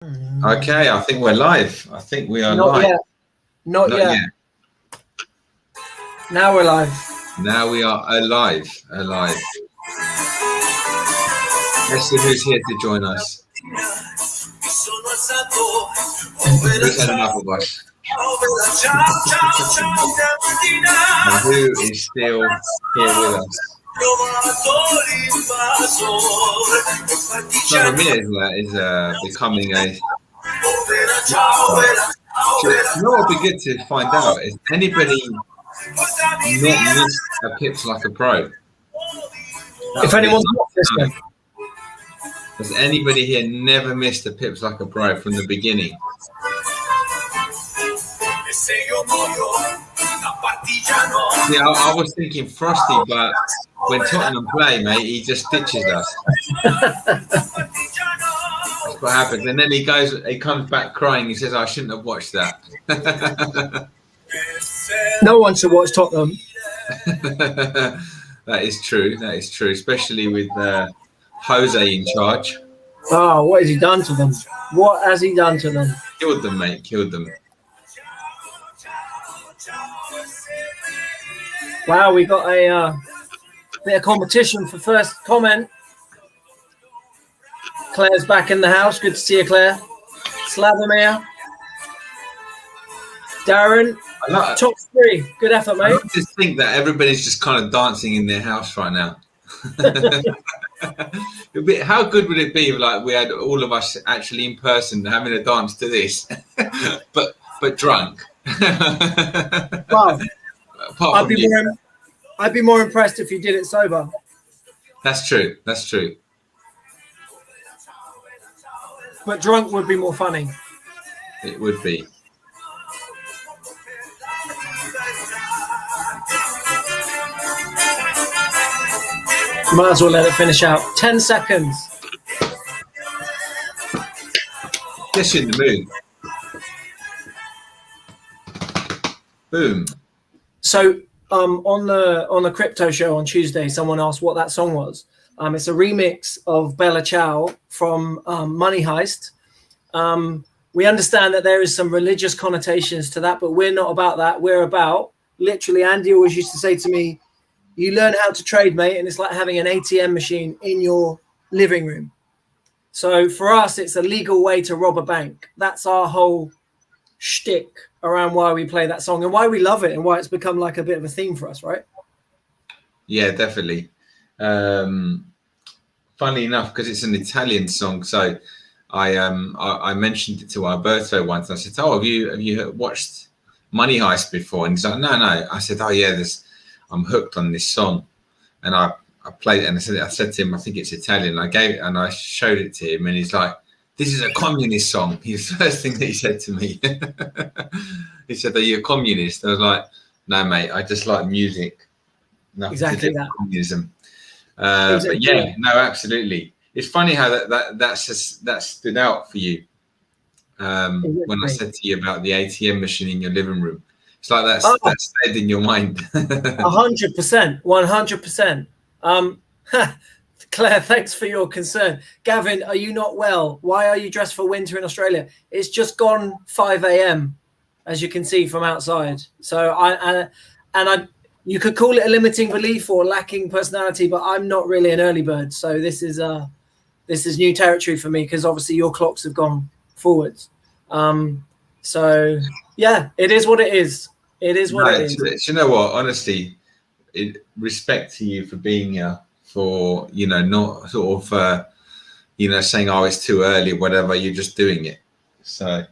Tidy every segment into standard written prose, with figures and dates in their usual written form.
Okay, I think we're live. I think we are Not live. yet. Not yet. Now we're live. Now we are alive. Let's see who's here to join us. Who's had enough of us? And who is still here with us? Some of me is becoming a. You know what would be good to find out is anybody not missed a Pips Like a Pro? If anyone's watched this one. Has anybody here never missed a Pips Like a Pro from the beginning? Yeah, I was thinking Frosty, but when Tottenham play, mate, he just ditches us. That's what happens. And then he comes back crying. He says, I shouldn't have watched that. No one should watch Tottenham. That is true, especially with Jose in charge. Oh, what has he done to them? What has he done to them? Killed them, mate, killed them. Wow, we got a bit of competition for first comment. Claire's back in the house. Good to see you, Claire. Slavomir. Darren. Top three. Good effort, mate. I just think that everybody's just kind of dancing in their house right now. How good would it be if we had all of us actually in person having a dance to this, but drunk? Wow. I'd be more impressed if you did it sober. That's true. But drunk would be more funny. It would be. Might as well let it finish out. 10 seconds. Guess you're in the mood. Boom. So on the crypto show on Tuesday, someone asked what that song was. It's a remix of Bella Ciao from Money Heist. We understand that there is some religious connotations to that, but we're not about that. We're about, literally, Andy always used to say to me, you learn how to trade, mate, and it's like having an ATM machine in your living room. So for us, it's a legal way to rob a bank. That's our whole shtick around why we play that song and why we love it and why it's become like a bit of a theme for us, right? Yeah, definitely. Funny enough, because it's an Italian song, so I mentioned it to Alberto once. I said, "Oh, have you watched Money Heist before?" And he's like, "No." I said, "Oh yeah, I'm hooked on this song," and I played it, and I said to him, "I think it's Italian." And I showed it to him, and he's like, "This is a communist song." He's the first thing that he said to me. He said, "Are you a communist?" I was like, "No, mate. I just like music." Nothing exactly that. Communism. Exactly. But yeah, no, absolutely. It's funny how that stood out for you. Exactly. When I said to you about the ATM machine in your living room. It's like that stayed in your mind. 100%, 100%. Claire, thanks for your concern. Gavin, are you not well? Why are you dressed for winter in Australia? It's just gone 5 a.m., as you can see from outside. So you could call it a limiting belief or lacking personality, but I'm not really an early bird. So this is new territory for me because obviously your clocks have gone forwards. So yeah, it is what it is. It is what it is. You know what? Honestly, respect to you for being here, for not sort of saying, "Oh, it's too early," whatever. You're just doing it. So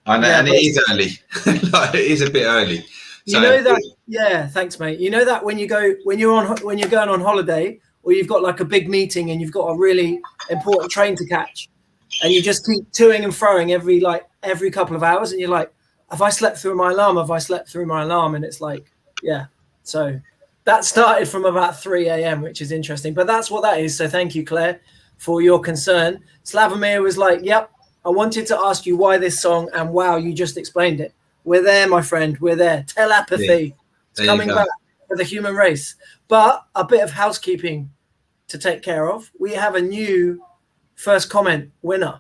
I know, and it is early. It is a bit early. So, you know that? Yeah, thanks, mate. You know that when you're going on holiday, or you've got like a big meeting and you've got a really important train to catch, and you just keep toing and froing every couple of hours, and you're like, have I slept through my alarm? Have I slept through my alarm? And it's like, yeah. So that started from about 3 a.m., which is interesting. But that's what that is. So thank you, Claire, for your concern. Slavomir was like, yep, I wanted to ask you why this song, and wow, you just explained it. We're there, my friend. We're there. Telepathy. It's coming back for the human race. But a bit of housekeeping to take care of. We have a new first comment winner.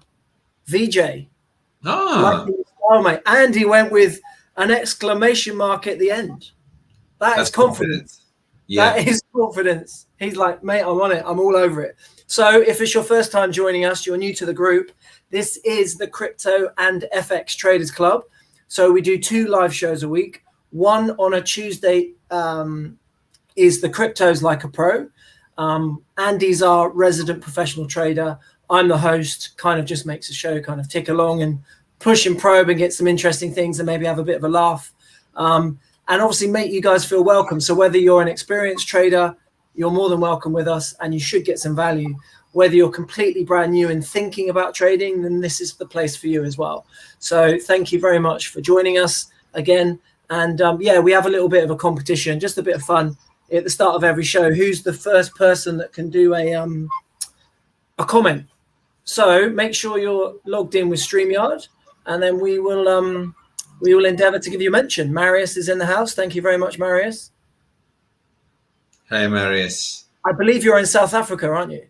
VJ. Ah, Oh, mate. And he went with an exclamation mark at the end. That's confidence. Yeah. That is confidence. He's like, mate, I'm on it. I'm all over it. So if it's your first time joining us, you're new to the group, this is the Crypto and FX Traders Club. So we do 2 live shows a week. One on a Tuesday is the Cryptos Like a Pro. Andy's our resident professional trader. I'm the host, kind of just makes the show kind of tick along and push and probe and get some interesting things and maybe have a bit of a laugh. And obviously make you guys feel welcome. So whether you're an experienced trader, you're more than welcome with us and you should get some value. Whether you're completely brand new and thinking about trading, then this is the place for you as well. So thank you very much for joining us again. And yeah, we have a little bit of a competition, just a bit of fun at the start of every show. Who's the first person that can do a comment? So make sure you're logged in with StreamYard, and then we will endeavor to give you a mention. Marius is in the house. Thank you very much, Marius. Hey, Marius. I believe you're in South Africa, aren't you?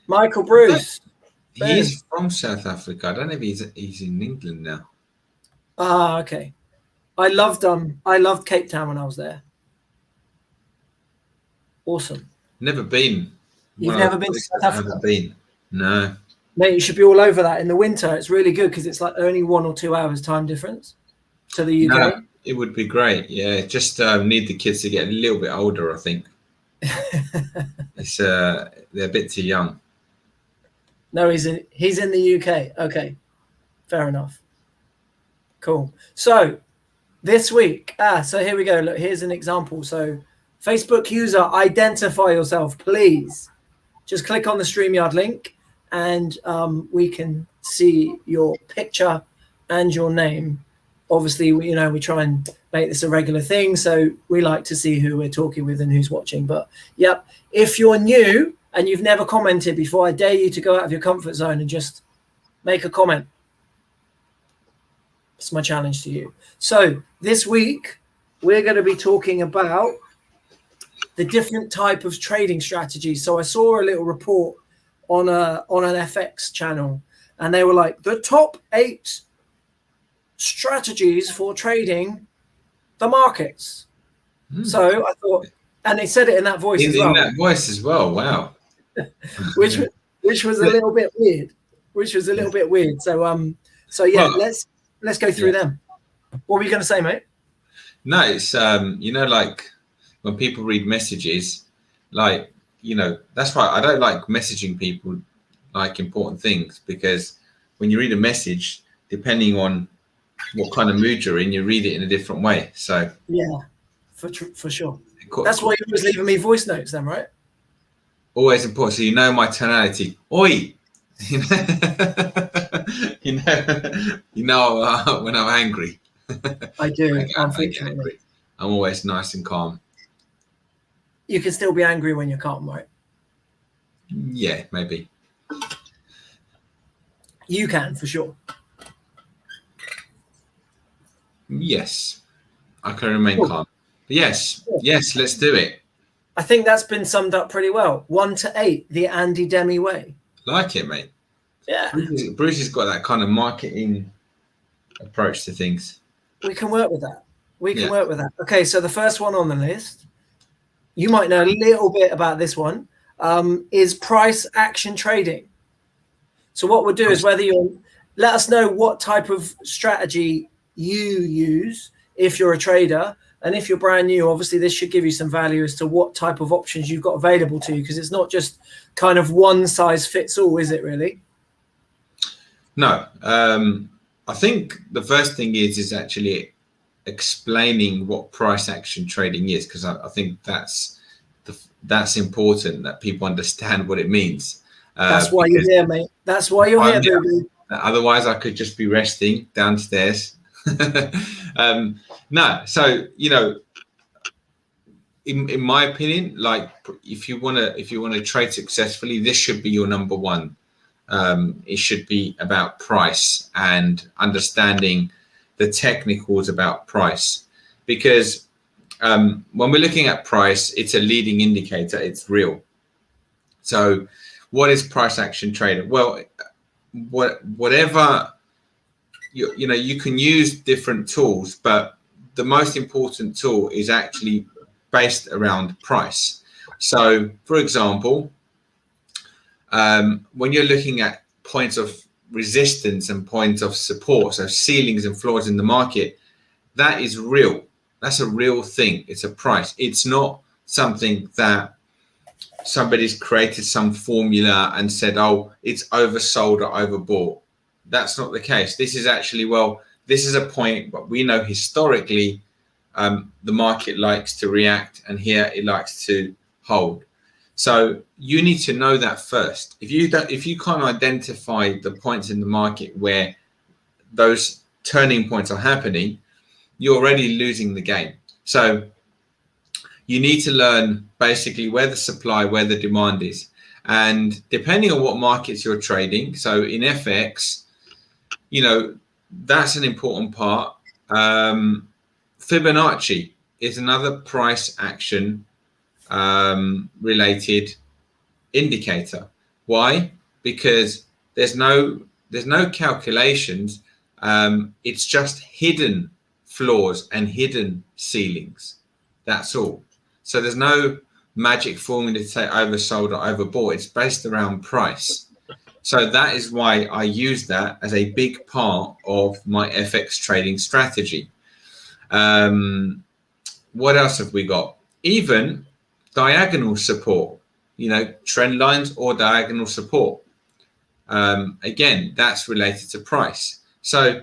Michael Bruce. He's from South Africa. I don't know if he's in England now. Ah, okay. I loved Cape Town when I was there. Awesome. Never been. You've never been to South Africa? Never been. No. Mate, you should be all over that. In the winter, it's really good because it's like only 1 or 2 hours time difference to the UK. No, it would be great. Yeah, just need the kids to get a little bit older, I think. It's they're a bit too young. No, he's in the UK. Okay, fair enough. Cool. So this week, so here we go. Look, here's an example. So Facebook user, identify yourself, please. Just click on the StreamYard link and we can see your picture and your name. Obviously, we try and make this a regular thing. So we like to see who we're talking with and who's watching. But yep, if you're new and you've never commented before, I dare you to go out of your comfort zone and just make a comment. It's my challenge to you. So this week, we're going to be talking about the different type of trading strategies. So I saw a little report on an FX channel, and they were like, the top 8 strategies for trading the markets. So I thought, and they said it in that voice as well. In that voice as well, wow. which was a little bit weird. So yeah, well, let's go through them. What were you going to say, mate? No, it's like when people read messages, like, that's why I don't like messaging people like important things, because when you read a message, depending on what kind of mood you're in, you read it in a different way. So yeah, for sure. That's why you're always leaving me voice notes then, right? Always important. So my tonality. Oi! When I'm angry. I do, unfortunately. I'm always nice and calm. You can still be angry when you're calm, right? Yeah, maybe. You can, for sure. Yes, I can remain calm. But yes, let's do it. I think that's been summed up pretty well. 1 to 8, the Andy Demi way. Like it, mate. Yeah. Bruce has got that kind of marketing approach to things. We can work with that. Work with that. Okay, so the first one on the list, you might know a little bit about this one, is price action trading. So what we'll do is let us know what type of strategy you use if you're a trader. And if you're brand new, obviously this should give you some value as to what type of options you've got available to you, because it's not just kind of one size fits all, is it really? No. I think the first thing is actually explaining what price action trading is, because I think that's important, that people understand what it means. That's why you're here, mate. That's why you're here, baby. Otherwise, I could just be resting downstairs. No, so in my opinion, like if you want to trade successfully, this should be your number one. It should be about price and understanding the technicals about price, because when we're looking at price, it's a leading indicator. It's real. So what is price action trading? Well, whatever you can use different tools, but the most important tool is actually based around price. So, for example, when you're looking at points of resistance and points of support, so ceilings and floors in the market, that is real. That's a real thing. It's a price. It's not something that somebody's created some formula and said, oh, it's oversold or overbought. That's not the case. This is actually, this is a point, but we know historically the market likes to react, and here it likes to hold. So you need to know that first. If you can't identify the points in the market where those turning points are happening, you're already losing the game. So you need to learn basically where the supply, where the demand is. And depending on what markets you're trading, so in FX, that's an important part. Fibonacci is another price action related indicator. Why? Because there's no calculations. It's just hidden floors and hidden ceilings. That's all. So there's no magic formula to say oversold or overbought. It's based around price. So that is why I use that as a big part of my FX trading strategy. What else have we got? Even diagonal support, trend lines or diagonal support. Again, that's related to price. So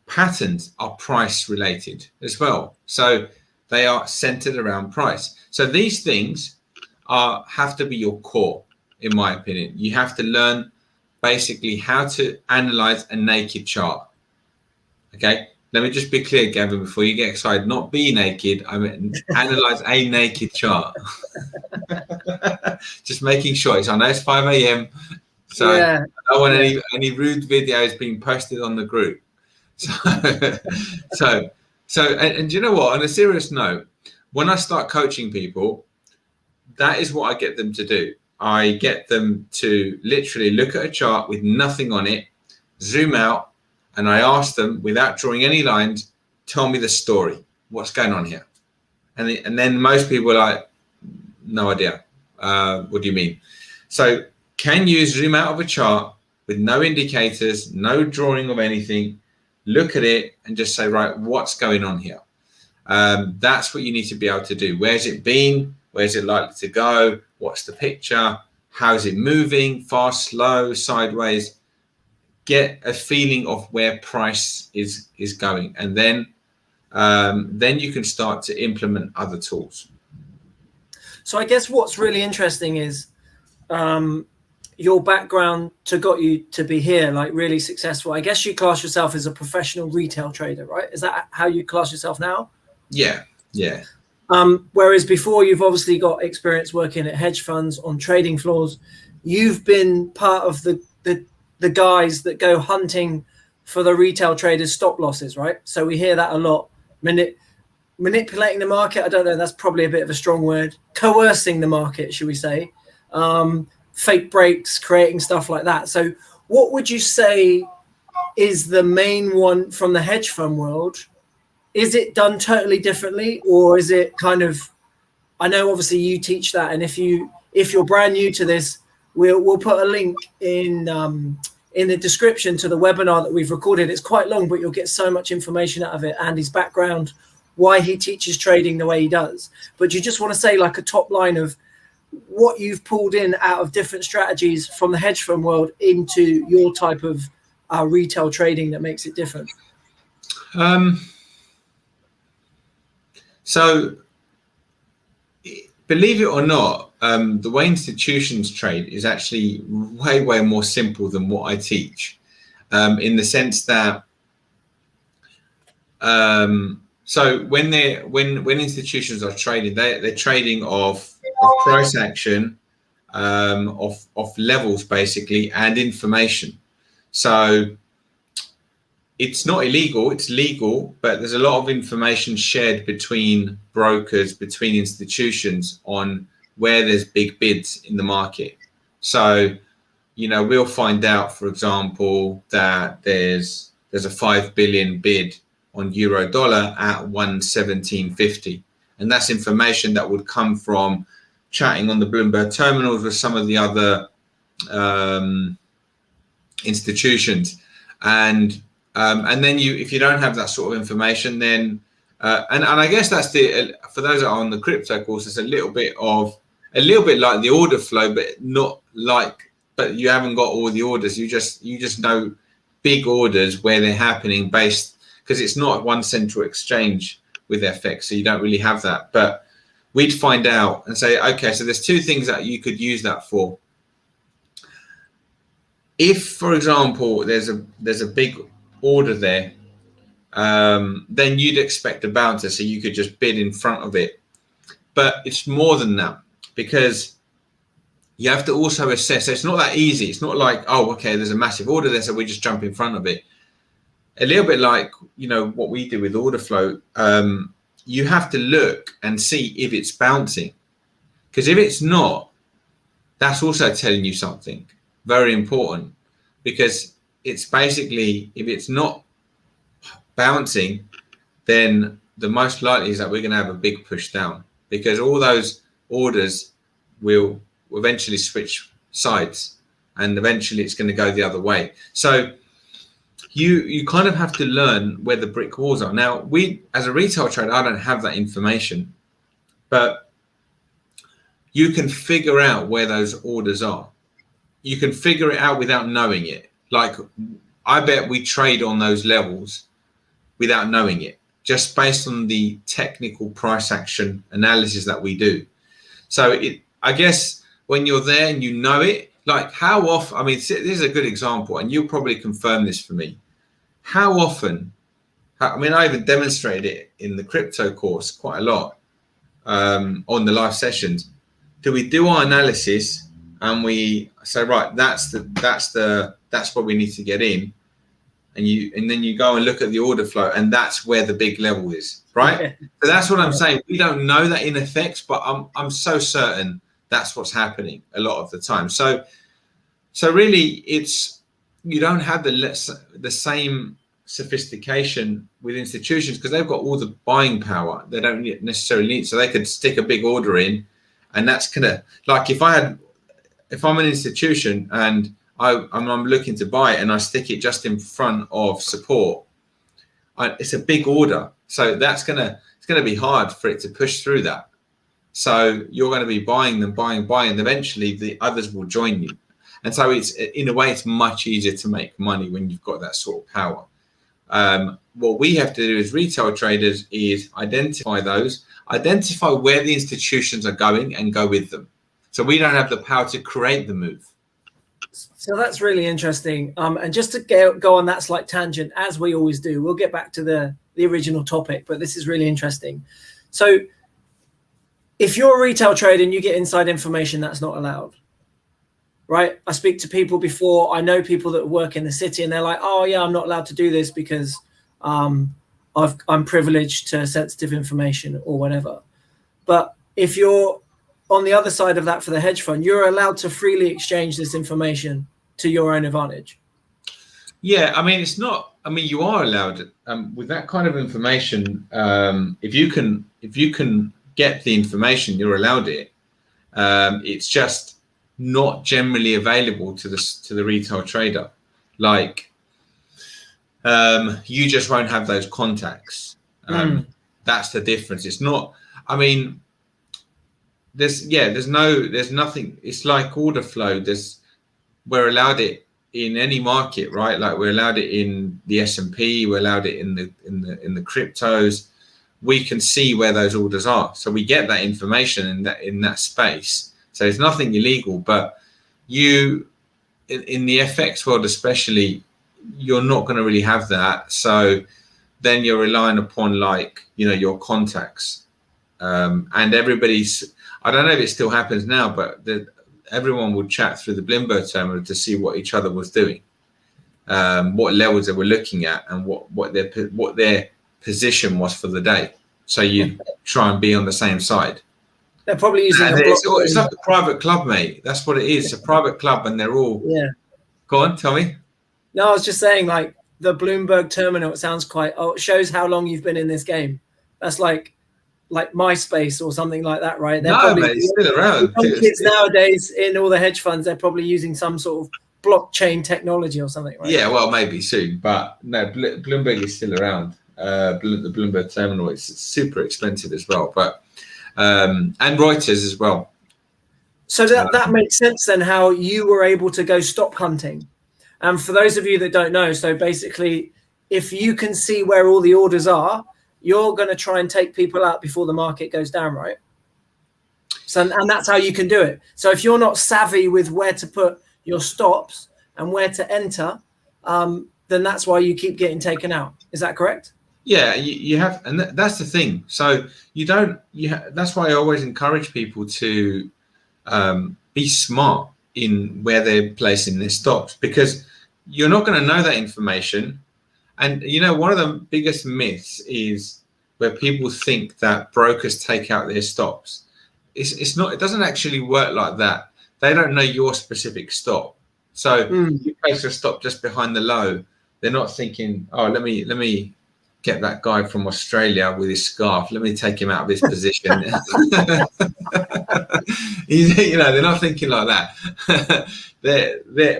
patterns are price related as well. So they are centered around price. So these things have to be your core, in my opinion. You have to learn basically how to analyze a naked chart. Okay, let me just be clear, Gavin, before you get excited. Not be naked. I mean, analyze a naked chart. Just making sure. I know it's 5 a.m. So yeah. I don't want any rude videos being posted on the group. So, and you know what? On a serious note, when I start coaching people, that is what I get them to do. I get them to literally look at a chart with nothing on it, zoom out, and I ask them, without drawing any lines, tell me the story. What's going on here? And then most people are like, no idea. What do you mean? So can you zoom out of a chart with no indicators, no drawing of anything, look at it and just say, right, what's going on here? That's what you need to be able to do. Where's it been? Where's it likely to go? What's the picture? How's it moving? Fast, slow, sideways? Get a feeling of where price is going, and then you can start to implement other tools. So I guess what's really interesting is your background got you to be here, like really successful. I guess you class yourself as a professional retail trader, right? Is that how you class yourself now? Yeah. Whereas before, you've obviously got experience working at hedge funds on trading floors. You've been part of the guys that go hunting for the retail traders' stop losses, right? So we hear that a lot. Manipulating the market, I don't know, that's probably a bit of a strong word. Coercing the market, should we say. Fake breaks, creating stuff like that. So what would you say is the main one from the hedge fund world? Is it done totally differently, or is it kind of, I know obviously you teach that, and if you're brand new to this, we'll put a link in the description to the webinar that we've recorded. It's quite long, but you'll get so much information out of it, and his background, why he teaches trading the way he does. But you just want to say like a top line of what you've pulled in out of different strategies from the hedge fund world into your type of retail trading that makes it different. So believe it or not, the way institutions trade is actually way more simple than what I teach, in the sense that so when institutions are trading, they're trading of price action, of levels basically, and information. So it's not illegal, it's legal, but there's a lot of information shared between brokers, between institutions on where there's big bids in the market. So we'll find out, for example, that there's a 5 billion bid on euro dollar at 117.50, and that's information that would come from chatting on the Bloomberg terminals with some of the other institutions, and then if you don't have that sort of information, then and I guess that's for those that are on the crypto course, it's a little bit like the order flow, but you haven't got all the orders. You just know big orders where they're happening based, because it's not one central exchange with FX, so you don't really have that. But we'd find out and say, okay, so there's two things that you could use that for. If, for example, there's a big order there, then you'd expect a bouncer, so you could just bid in front of it. But it's more than that, because you have to also assess. It's not that easy. It's not like, oh, okay, there's a massive order there, so we just jump in front of it. A little bit like, what we do with order flow. You have to look and see if it's bouncing, because if it's not, that's also telling you something very important, because it's basically, if it's not bouncing, then the most likely is that we're going to have a big push down, because all those orders will eventually switch sides, and eventually it's going to go the other way. So you kind of have to learn where the brick walls are. Now, as a retail trader, I don't have that information, but you can figure out where those orders are. You can figure it out without knowing it. Like, I bet we trade on those levels without knowing it, just based on the technical price action analysis that we do. So I guess when you're there and you know it, like how often, I mean, this is a good example, and you'll probably confirm this for me. How often, I mean, I even demonstrated it in the crypto course quite a lot on the live sessions. Do we do our analysis and we say, right, that's what we need to get in, and then you go and look at the order flow, and that's where the big level is, right? So that's what I'm saying. We don't know that in FX, but I'm so certain that's what's happening a lot of the time. So really, you don't have the same sophistication with institutions, because they've got all the buying power. They don't necessarily need, so they could stick a big order in, and that's gonna, like, if I'm an institution and I'm looking to buy it and I stick it just in front of support, it's a big order, so it's gonna be hard for it to push through that. So you're going to be buying, and eventually the others will join you. And so it's, in a way, it's much easier to make money when you've got that sort of power. What we have to do as retail traders is identify where the institutions are going and go with them. So we don't have the power to create the move. So that's really interesting. And just to go on that slight tangent, as we always do, we'll get back to the original topic, but this is really interesting. So if you're a retail trader and you get inside information, that's not allowed, right? I speak to people before. I know people that work in the city, and they're like, oh yeah, I'm not allowed to do this because I'm privileged to sensitive information or whatever. But if you're on the other side of that for the hedge fund, you're allowed to freely exchange this information to your own advantage. Yeah, I mean, you are allowed with that kind of information. If you can get the information, you're allowed it. It's just not generally available to the retail trader. Like, you just won't have those contacts. That's the difference. It's not, I mean, there's nothing. It's like order flow. We're allowed it in any market, right? Like, we're allowed it in the S&P, we're allowed it in the cryptos. We can see where those orders are, so we get that information in that space. So there's nothing illegal, but in the FX world especially, you're not going to really have that. So then you're relying upon, like, your contacts, and everybody's. I don't know if it still happens now, but everyone would chat through the Bloomberg terminal to see what each other was doing, what levels they were looking at, and what their position was for the day. So you try and be on the same side. They're probably using And a block. it's like a private club, mate. That's what it is. It's a private club, and they're all. Yeah. Go on, tell me. No, I was just saying, like the Bloomberg terminal. It sounds quite. Oh, it shows how long you've been in this game. That's like MySpace or something like that, right? They're No, mate, it's still around. Kids nowadays in all the hedge funds, they're probably using some sort of blockchain technology or something, right? Yeah, well, maybe soon, but no, Bloomberg is still around. The Bloomberg terminal is super expensive as well, but and Reuters as well. So that makes sense then, how you were able to go stop hunting. And for those of you that don't know, so basically, if you can see where all the orders are, you're going to try and take people out before the market goes down, right? So, and that's how you can do it. So if you're not savvy with where to put your stops and where to enter, then that's why you keep getting taken out. Is that correct? Yeah, you have, and that's the thing. So you don't. That's why I always encourage people to be smart in where they're placing their stops, because you're not going to know that information. And one of the biggest myths is where people think that brokers take out their stops. It's not. It doesn't actually work like that. They don't know your specific stop. So you place your stop just behind the low. They're not thinking, oh, let me get that guy from Australia with his scarf. Let me take him out of his position. They're not thinking like that.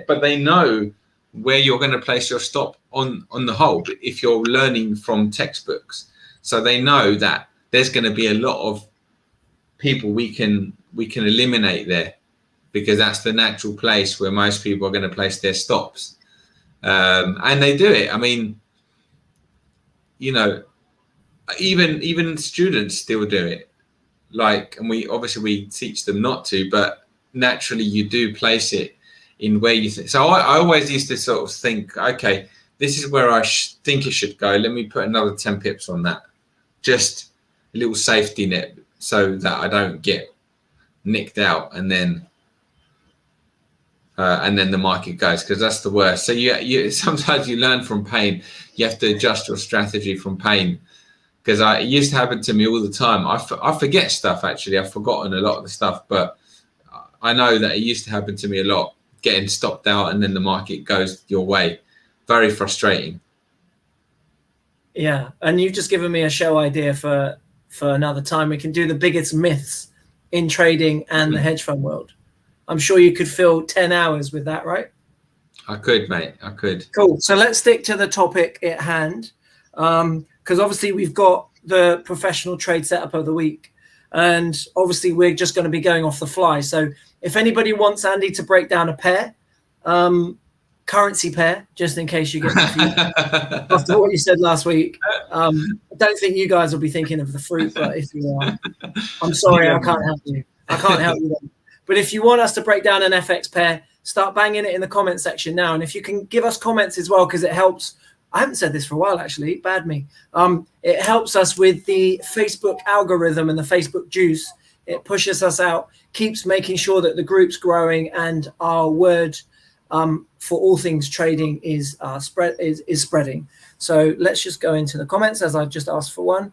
But they know where you're going to place your stop on the whole. If you're learning from textbooks, so they know that there's going to be a lot of people we can eliminate there, because that's the natural place where most people are going to place their stops, and they do it. I mean, even students still do it. And we teach them not to, but naturally you do place it in where you think. So I always used to sort of think, okay, this is where I think it should go. Let me put another 10 pips on that, just a little safety net, so that I don't get nicked out, and then the market goes, because that's the worst. So you sometimes you learn from pain. You have to adjust your strategy from pain, because it used to happen to me all the time. I forget stuff, actually. I've forgotten a lot of the stuff, but I know that it used to happen to me a lot, getting stopped out and then the market goes your way. Very frustrating. Yeah, and you've just given me a show idea for another time. We can do the biggest myths in trading and the hedge fund world. I'm sure you could fill 10 hours with that, right? I could, mate. I could. Cool. So let's stick to the topic at hand, because obviously we've got the professional trade setup of the week, and obviously we're just going to be going off the fly. So if anybody wants Andy to break down a pair, currency pair, just in case you get confused after what you said last week, I don't think you guys will be thinking of the fruit, but if you are, I'm sorry, I can't help you. I can't help you then. But if you want us to break down an FX pair, start banging it in the comment section now. And if you can give us comments as well, because it helps. I haven't said this for a while, actually. Bad me. It helps us with the Facebook algorithm and the Facebook juice. It pushes us out, keeps making sure that the group's growing, and our word for all things trading is spreading. So let's just go into the comments, as I've just asked for one.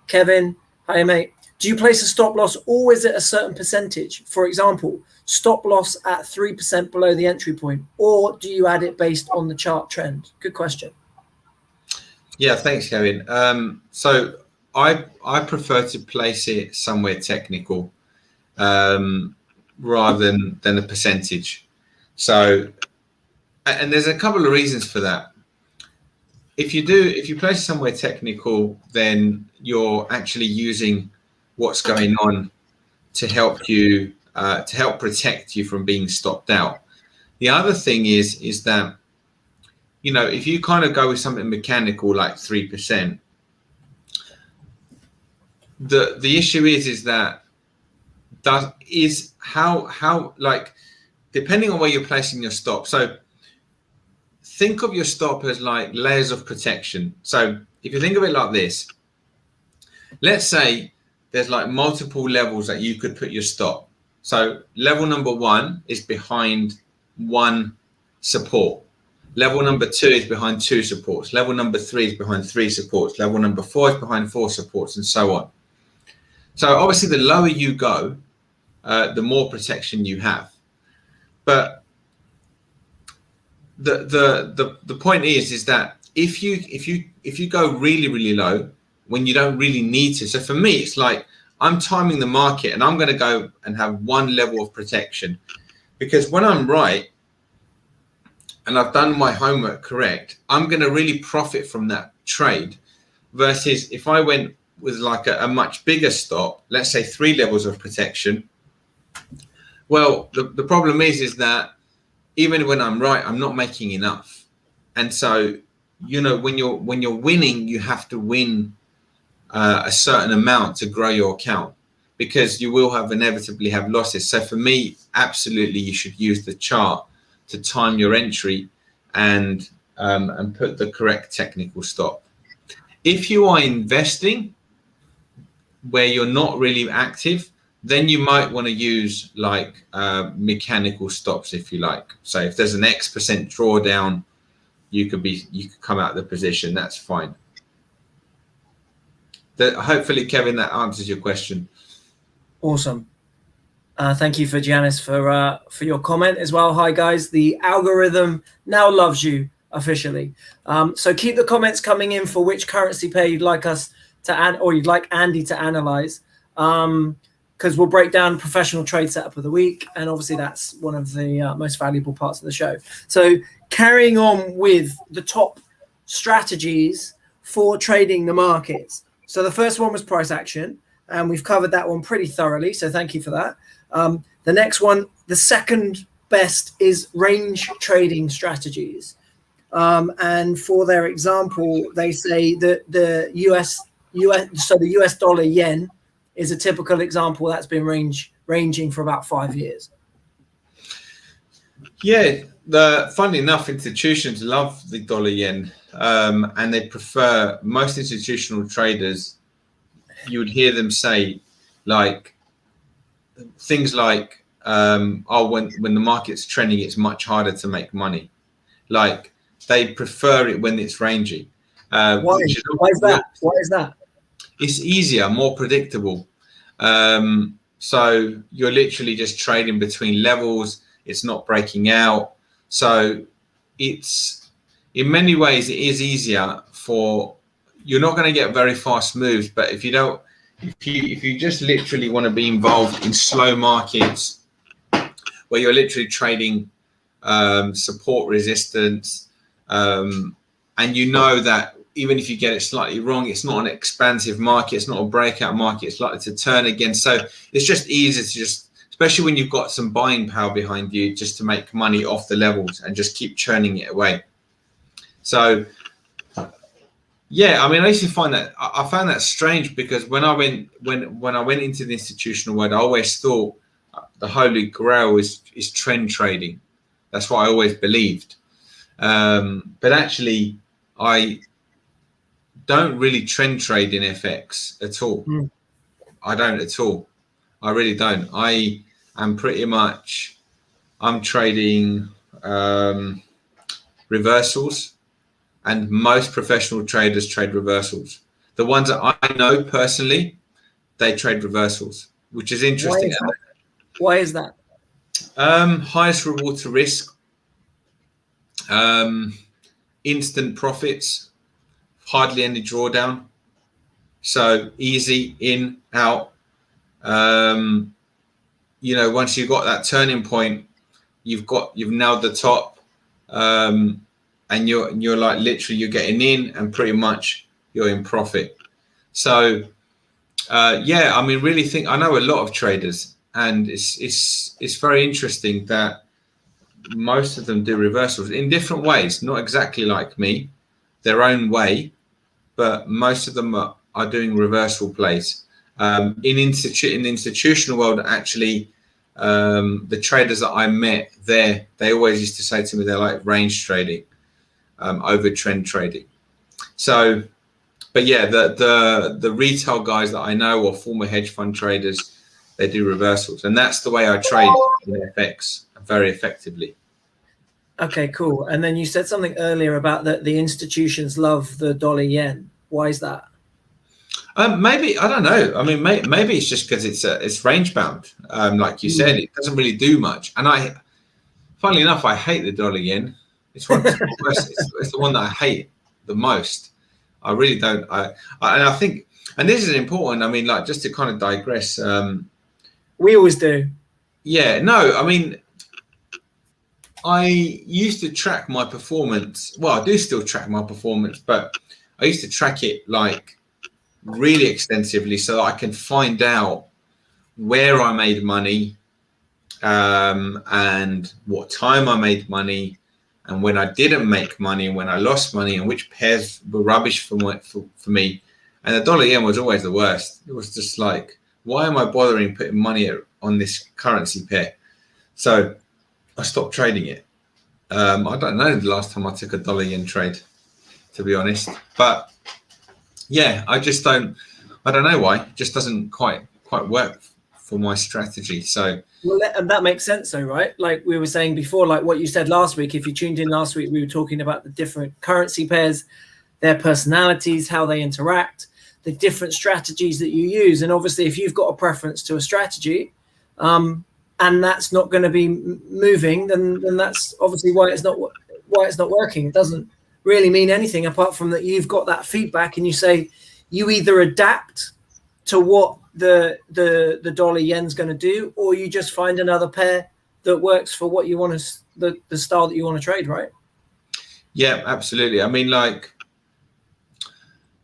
Kevin, hi mate. Do you place a stop loss always at a certain percentage? For example, stop loss at 3% below the entry point, or do you add it based on the chart trend? Good question. Yeah, thanks, Kevin. So I prefer to place it somewhere technical rather than a percentage. So, and there's a couple of reasons for that. If you place it somewhere technical, then you're actually using what's going on to help you, to help protect you from being stopped out. The other thing is that, if you kind of go with something mechanical like 3%, the issue is that how depending on where you're placing your stop. So think of your stop as like layers of protection. So if you think of it like this, let's say there's like multiple levels that you could put your stop. So level number 1 is behind one support. Level number 2 is behind 2 supports. Level number 3 is behind 3 supports. Level number 4 is behind 4 supports, and so on. So obviously, the lower you go, the more protection you have. But the point is that if you go really low when you don't really need to. So for me, it's like I'm timing the market, and I'm going to go and have one level of protection, because when I'm right and I've done my homework correct, I'm going to really profit from that trade. Versus if I went with like a much bigger stop, let's say 3 levels of protection. Well, the problem is that even when I'm right, I'm not making enough. And so, you know, when you're winning, you have to win a certain amount to grow your account, because you will inevitably have losses. So for me, absolutely, you should use the chart to time your entry and put the correct technical stop. If you are investing where you're not really active, then you might want to use like mechanical stops, if you like. So if there's an X% drawdown, you could come out of the position. That's fine. Hopefully, Kevin, that answers your question. Awesome. Thank you for Giannis for your comment as well. Hi guys, the algorithm now loves you officially. So keep the comments coming in for which currency pair you'd like us to or you'd like Andy to analyze, because we'll break down professional trade setup of the week, and obviously that's one of the most valuable parts of the show. So carrying on with the top strategies for trading the markets. So the first one was price action, and we've covered that one pretty thoroughly. So thank you for that. The next one, the second best, is range trading strategies. And for their example, they say that the US dollar yen is a typical example that's been ranging for about 5 years. Yeah, funnily enough, institutions love the dollar yen, and they prefer, most institutional traders, you would hear them say like things like, when the market's trending, it's much harder to make money. Like they prefer it when it's rangy. Why is that? Why is that? It's easier, more predictable. So you're literally just trading between levels. It's not breaking out. So it's, in many ways, it is easier you're not going to get very fast moves, but if you just literally want to be involved in slow markets where you're literally trading support, resistance, and you know that even if you get it slightly wrong, it's not an expansive market, it's not a breakout market, it's likely to turn again. So it's just easier to especially when you've got some buying power behind you, just to make money off the levels and just keep churning it away. So yeah, I mean, I used to find that I found that strange, because when I went into the institutional world, I always thought the holy grail is trend trading. That's what I always believed. But actually, I don't really trend trade in FX at all. I don't at all. I really don't. I am I'm trading reversals. And most professional traders trade reversals. The ones that I know personally, they trade reversals, which is interesting. Why is that? Highest reward to risk, instant profits, hardly any drawdown. So easy in, out. Once you've got that turning point, you've nailed the top. And you're like literally you're getting in, and pretty much you're in profit. So yeah, I mean, really think I know a lot of traders, and it's very interesting that most of them do reversals in different ways, not exactly like me, their own way, but most of them are doing reversal plays. In the institutional world, actually, the traders that I met there, they always used to say to me they're like range trading. Over trend trading. So, but yeah, the retail guys that I know, or former hedge fund traders, they do reversals, and that's the way I trade in FX very effectively. Okay, cool. And then you said something earlier about that the institutions love the dollar yen. Why is that? Maybe, I don't know. I mean, maybe it's just because it's range bound. Like you said, it doesn't really do much. And funnily enough, I hate the dollar yen. It's the worst. It's the one that I hate the most. I really don't. And I think, and this is important. I mean, like, just to kind of digress. We always do. Yeah. No. I mean, I used to track my performance. Well, I do still track my performance, but I used to track it like really extensively so that I can find out where I made money, and what time I made money, and when I didn't make money, when I lost money, and which pairs were rubbish for me. And the dollar yen was always the worst. It was just like, why am I bothering putting money on this currency pair? So I stopped trading it. I don't know the last time I took a dollar yen trade, to be honest. But yeah, I don't know why. It just doesn't quite work for my strategy. So well, that makes sense though, right? Like we were saying before, like what you said last week, if you tuned in last week, we were talking about the different currency pairs, their personalities, how they interact, the different strategies that you use. And obviously if you've got a preference to a strategy, and that's not going to be moving, then that's obviously why it's not working. It doesn't really mean anything apart from that you've got that feedback and you say you either adapt to what the dollar yen's going to do, or you just find another pair that works for what you want to, the style that you want to trade, right? Yeah, absolutely. I mean, like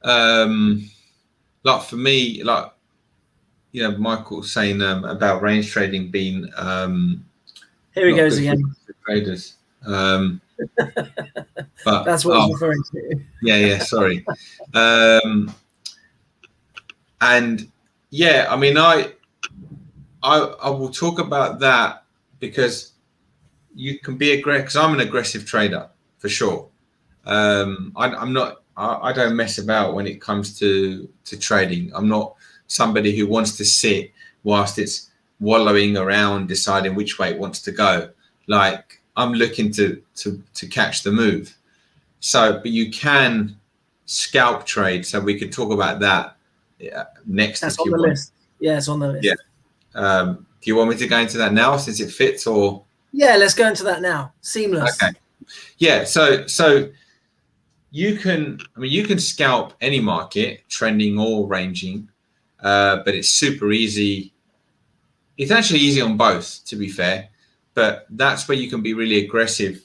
for me, like, you know, Michael's saying about range trading being here he goes again. Traders. But that's what I'm referring to. Yeah, sorry. And yeah, I mean, I will talk about that because you can be aggressive. Because I'm an aggressive trader for sure. I'm not. I don't mess about when it comes to trading. I'm not somebody who wants to sit whilst it's wallowing around deciding which way it wants to go. Like, I'm looking to catch the move. So, but you can scalp trade. So we could talk about that next. That's on the list. Yeah, it's on the list. Yeah. Do you want me to go into that now since it fits, or? Yeah, let's go into that now. Seamless. Okay. Yeah. So you can scalp any market, trending or ranging, but it's super easy. It's actually easy on both, to be fair, but that's where you can be really aggressive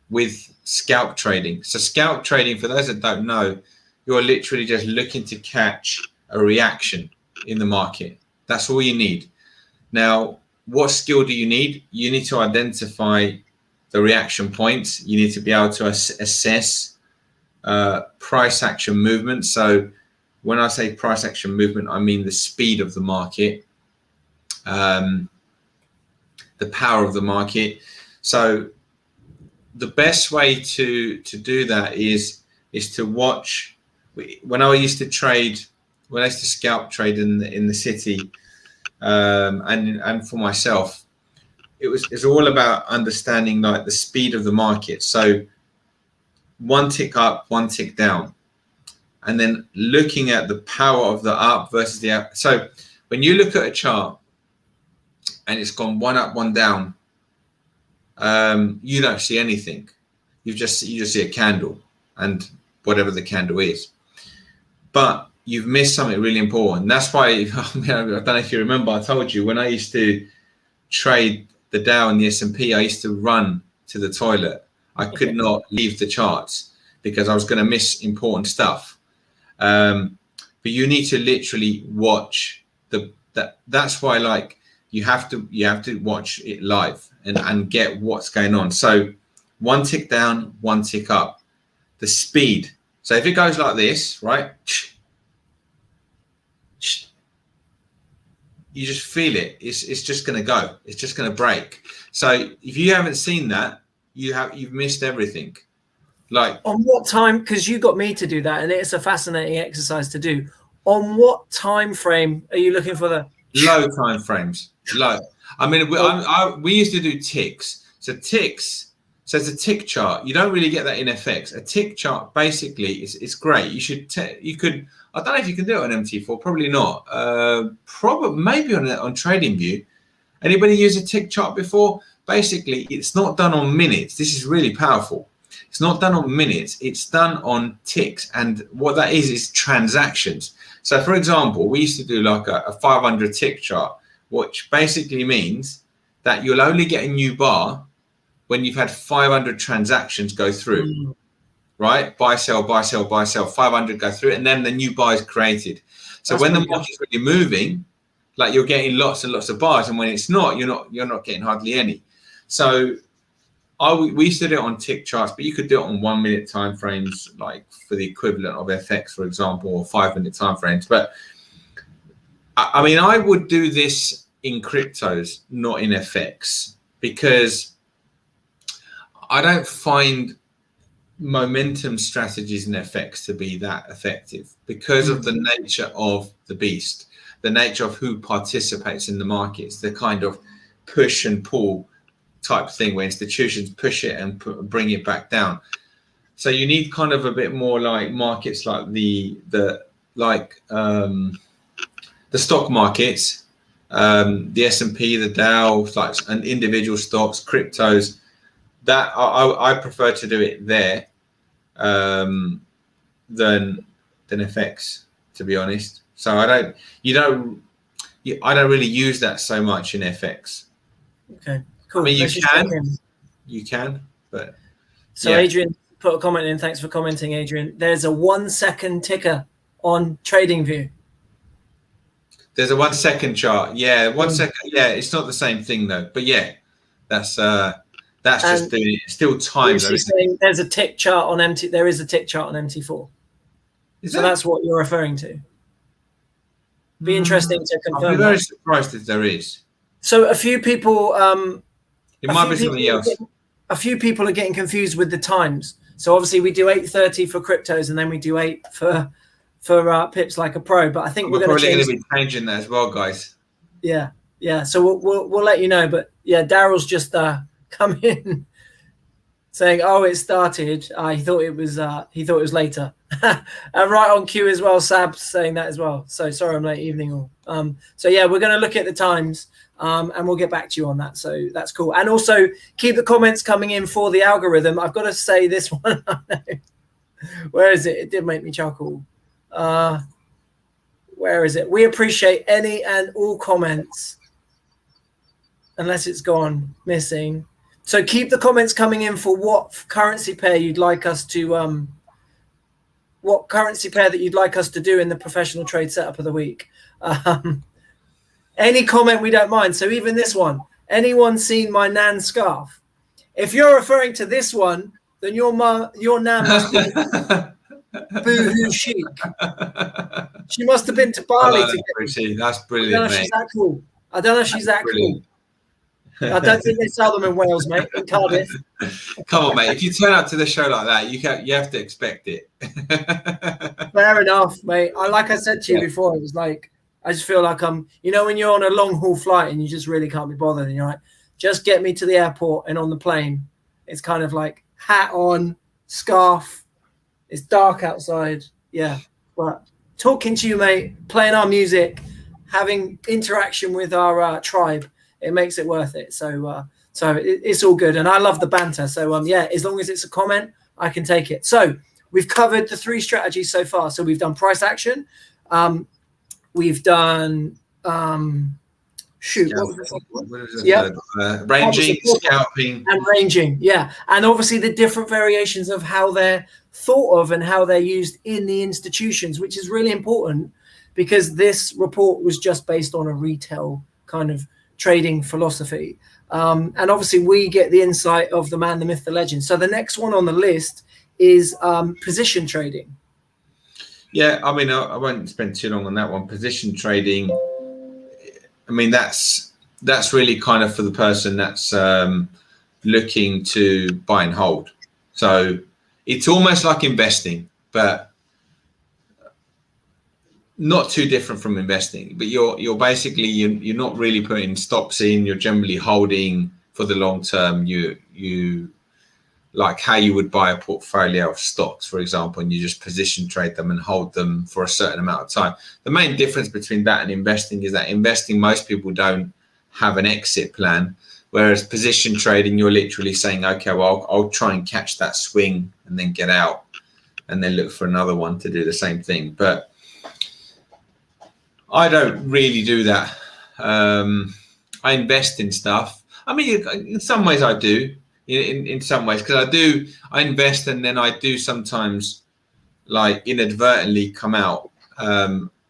with scalp trading. So scalp trading, for those that don't know, you're literally just looking to catch a reaction in the market. That's all you need. Now, what skill do you need? You need to identify the reaction points. You need to be able to assess price action movement. So when I say price action movement, I mean the speed of the market, the power of the market. So the best way to do that is to watch. When I used to trade, when I used to scalp trade in the city, and for myself, it's all about understanding like the speed of the market. So one tick up, one tick down, and then looking at the power of the up versus the up. So when you look at a chart and it's gone one up, one down, you don't see anything. You just see a candle and whatever the candle is. But you've missed something really important. That's why, I don't know if you remember, I told you when I used to trade the Dow and the S&P, I used to run to the toilet. I could not leave the charts because I was going to miss important stuff. But you need to literally watch that's why, like, you have to watch it live and get what's going on. So one tick down, one tick up, the speed. So if it goes like this, right, you just feel it. It's just going to go. It's just going to break. So if you haven't seen that, you've missed everything. Like, on what time? Because you got me to do that, and it's a fascinating exercise to do. On what time frame are you looking for the low time frames? Low. I mean, we used to do ticks. So ticks So it's a tick chart. You don't really get that in FX. A tick chart basically it's great. You could. I don't know if you can do it on MT4. Probably not. Probably maybe on TradingView. Anybody use a tick chart before? Basically, it's not done on minutes. This is really powerful. It's not done on minutes. It's done on ticks, and what that is transactions. So, for example, we used to do like a 500 tick chart, which basically means that you'll only get a new bar when you've had 500 transactions go through, right? Buy, sell, buy, sell, buy, sell, 500 go through, and then the new bar is created. So that's when the market's really moving, like you're getting lots and lots of bars, and when it's not, you're not getting hardly any. So we used to do it on tick charts, but you could do it on 1 minute time frames, like for the equivalent of FX, for example, or 5 minute time frames. But I mean, I would do this in cryptos, not in FX, because I don't find momentum strategies in FX to be that effective because of the nature of the beast, the nature of who participates in the markets, the kind of push and pull type thing where institutions push it and bring it back down. So you need kind of a bit more like markets like the stock markets, the S&P, the Dow, like and individual stocks, cryptos. That I prefer to do it there than FX, to be honest. So I don't really use that so much in FX. Okay, cool. I mean, you can, but so yeah. Adrian put a comment in. Thanks for commenting, Adrian. There's a 1 second ticker on TradingView. There's a 1 second chart. Yeah, 1 second. Yeah, it's not the same thing though. But yeah, that's just doing it. Still time. Saying there's a tick chart on MT. There is a tick chart on MT4. So that's what you're referring to. Be interesting to confirm. I'd be very surprised if there is. So a few people. It might be something else. A few people are getting confused with the times. So obviously we do 8:30 for cryptos, and then we do 8 for pips like a pro. But I think we're probably going to be changing that as well, guys. Yeah. So we'll let you know. But yeah, Daryl's just come in saying, "Oh, it started." He thought it was later. And right on cue as well. Sab's saying that as well. So sorry, I'm late evening all. So yeah, we're going to look at the times. And we'll get back to you on that. So that's cool. And also keep the comments coming in for the algorithm. I've got to say this one. Where is it? It did make me chuckle. Where is it? We appreciate any and all comments, unless it's gone missing. So keep the comments coming in for what currency pair you'd like us to what currency pair that you'd like us to do in the professional trade setup of the week. Any comment, we don't mind. So even this one, anyone seen my Nan scarf? If you're referring to this one, then your Nan must be boohoo chic. She must have been to Bali. That's brilliant, I don't know if she's that cool. I don't think they sell them in Wales, mate, in Cardiff. Come on, mate. If you turn up to the show like that, you have to expect it. Fair enough, mate. Like I said to you before, it was like, I just feel like when you're on a long haul flight and you just really can't be bothered and you're like, just get me to the airport, and on the plane, it's kind of like hat on, scarf. It's dark outside. Yeah. But talking to you, mate, playing our music, having interaction with our tribe, it makes it worth it. So it's all good. And I love the banter. So yeah, as long as it's a comment, I can take it. So we've covered the 3 strategies so far. So we've done price action. We've done ranging, scalping, and ranging. Yeah, and obviously the different variations of how they're thought of and how they're used in the institutions, which is really important because this report was just based on a retail kind of trading philosophy. And obviously we get the insight of the man, the myth, the legend. So the next one on the list is position trading. Yeah, I mean, I won't spend too long on that one. Position trading, I mean, that's really kind of for the person that's looking to buy and hold. So it's almost like investing, but not too different from investing. But you're basically you're not really putting stops in. You're generally holding for the long term. You like how you would buy a portfolio of stocks, for example, and you just position trade them and hold them for a certain amount of time. The main difference between that and investing is that investing, most people don't have an exit plan, whereas position trading, you're literally saying, okay, well, I'll try and catch that swing and then get out and then look for another one to do the same thing. But I don't really do that. I invest in stuff. I mean, in some ways I do. In some ways, because I invest, and then I do sometimes like inadvertently come out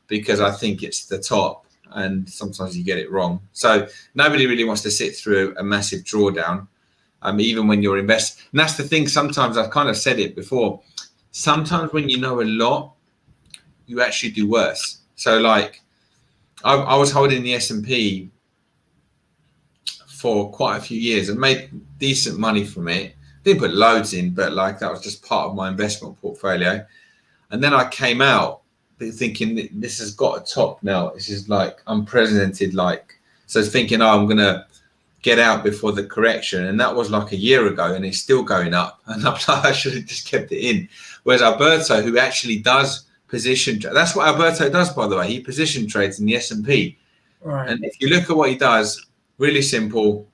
because I think it's the top, and sometimes you get it wrong. So nobody really wants to sit through a massive drawdown, even when you're investing. And that's the thing. Sometimes I've kind of said it before. Sometimes when you know a lot, you actually do worse. So like I was holding the S&P for quite a few years and made decent money from it. Didn't put loads in, but like that was just part of my investment portfolio. And then I came out thinking this has got a top now. This is like unprecedented, so thinking, I'm going to get out before the correction. And that was like a year ago, and it's still going up. And I'm like, I should have just kept it in. Whereas Alberto, who actually does position, that's what Alberto does, by the way. He position trades in the S&P. Right. And if you look at what he does, really simple.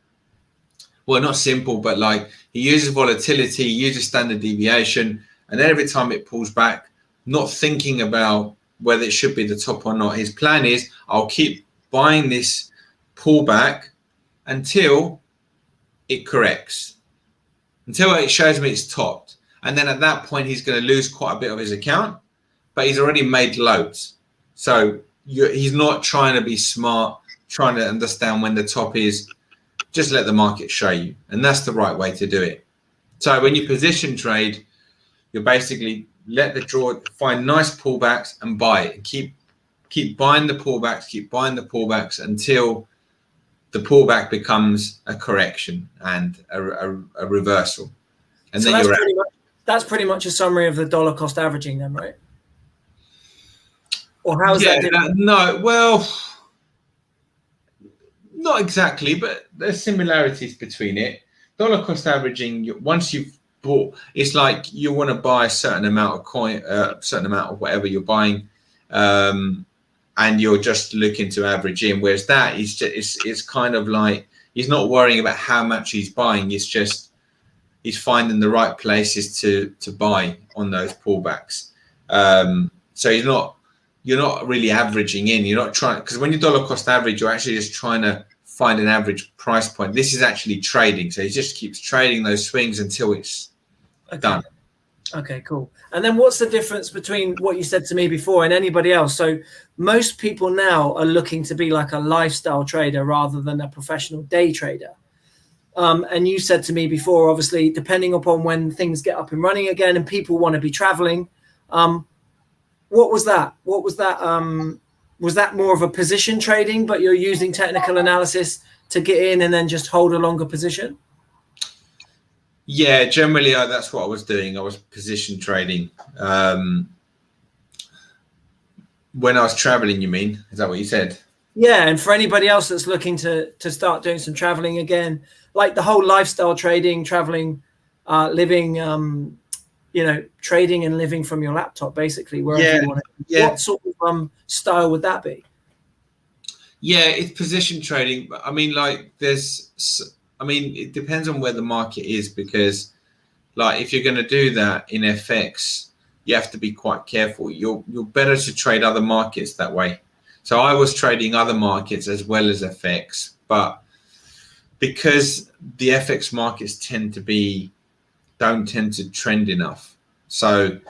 Well, not simple, but like he uses volatility, uses standard deviation, and then every time it pulls back, not thinking about whether it should be the top or not. His plan is, I'll keep buying this pullback until it corrects, until it shows me it's topped. And then at that point, he's going to lose quite a bit of his account, but he's already made loads. So he's not trying to be smart, trying to understand when the top is. Just let the market show you. And that's the right way to do it. So when you position trade, you're basically let the draw, find nice pullbacks and buy it. And keep buying the pullbacks, until the pullback becomes a correction and a reversal. And so then that's pretty much a summary of the dollar cost averaging then, right? Or how is that different? No, well, not exactly, but there's similarities between it. Dollar cost averaging, once you've bought, it's like you want to buy a certain amount of coin, certain amount of whatever you're buying, and you're just looking to average in. Whereas that is just, it's kind of like he's not worrying about how much he's buying. It's just he's finding the right places to buy on those pullbacks. So you're not really averaging in. You're not trying, because when you dollar cost average, you're actually just trying to find an average price point. This is actually trading. So he just keeps trading those swings until it's done. Okay, cool. And then what's the difference between what you said to me before and anybody else? So most people now are looking to be like a lifestyle trader rather than a professional day trader. And you said to me before, obviously, depending upon when things get up and running again and people want to be traveling, what was that? Was that more of a position trading, but you're using technical analysis to get in and then just hold a longer position? Yeah, generally that's what I was doing. I was position trading. When I was traveling, you mean? Is that what you said? Yeah, and for anybody else that's looking to start doing some traveling again, like the whole lifestyle trading, traveling, living, trading and living from your laptop, basically, wherever you want to. Yeah. What sort of style would that be? Yeah, it's position trading. I mean, it depends on where the market is, because like if you're going to do that in FX, you have to be quite careful. You're better to trade other markets that way. So I was trading other markets as well as FX, but because the FX markets don't tend to trend enough. So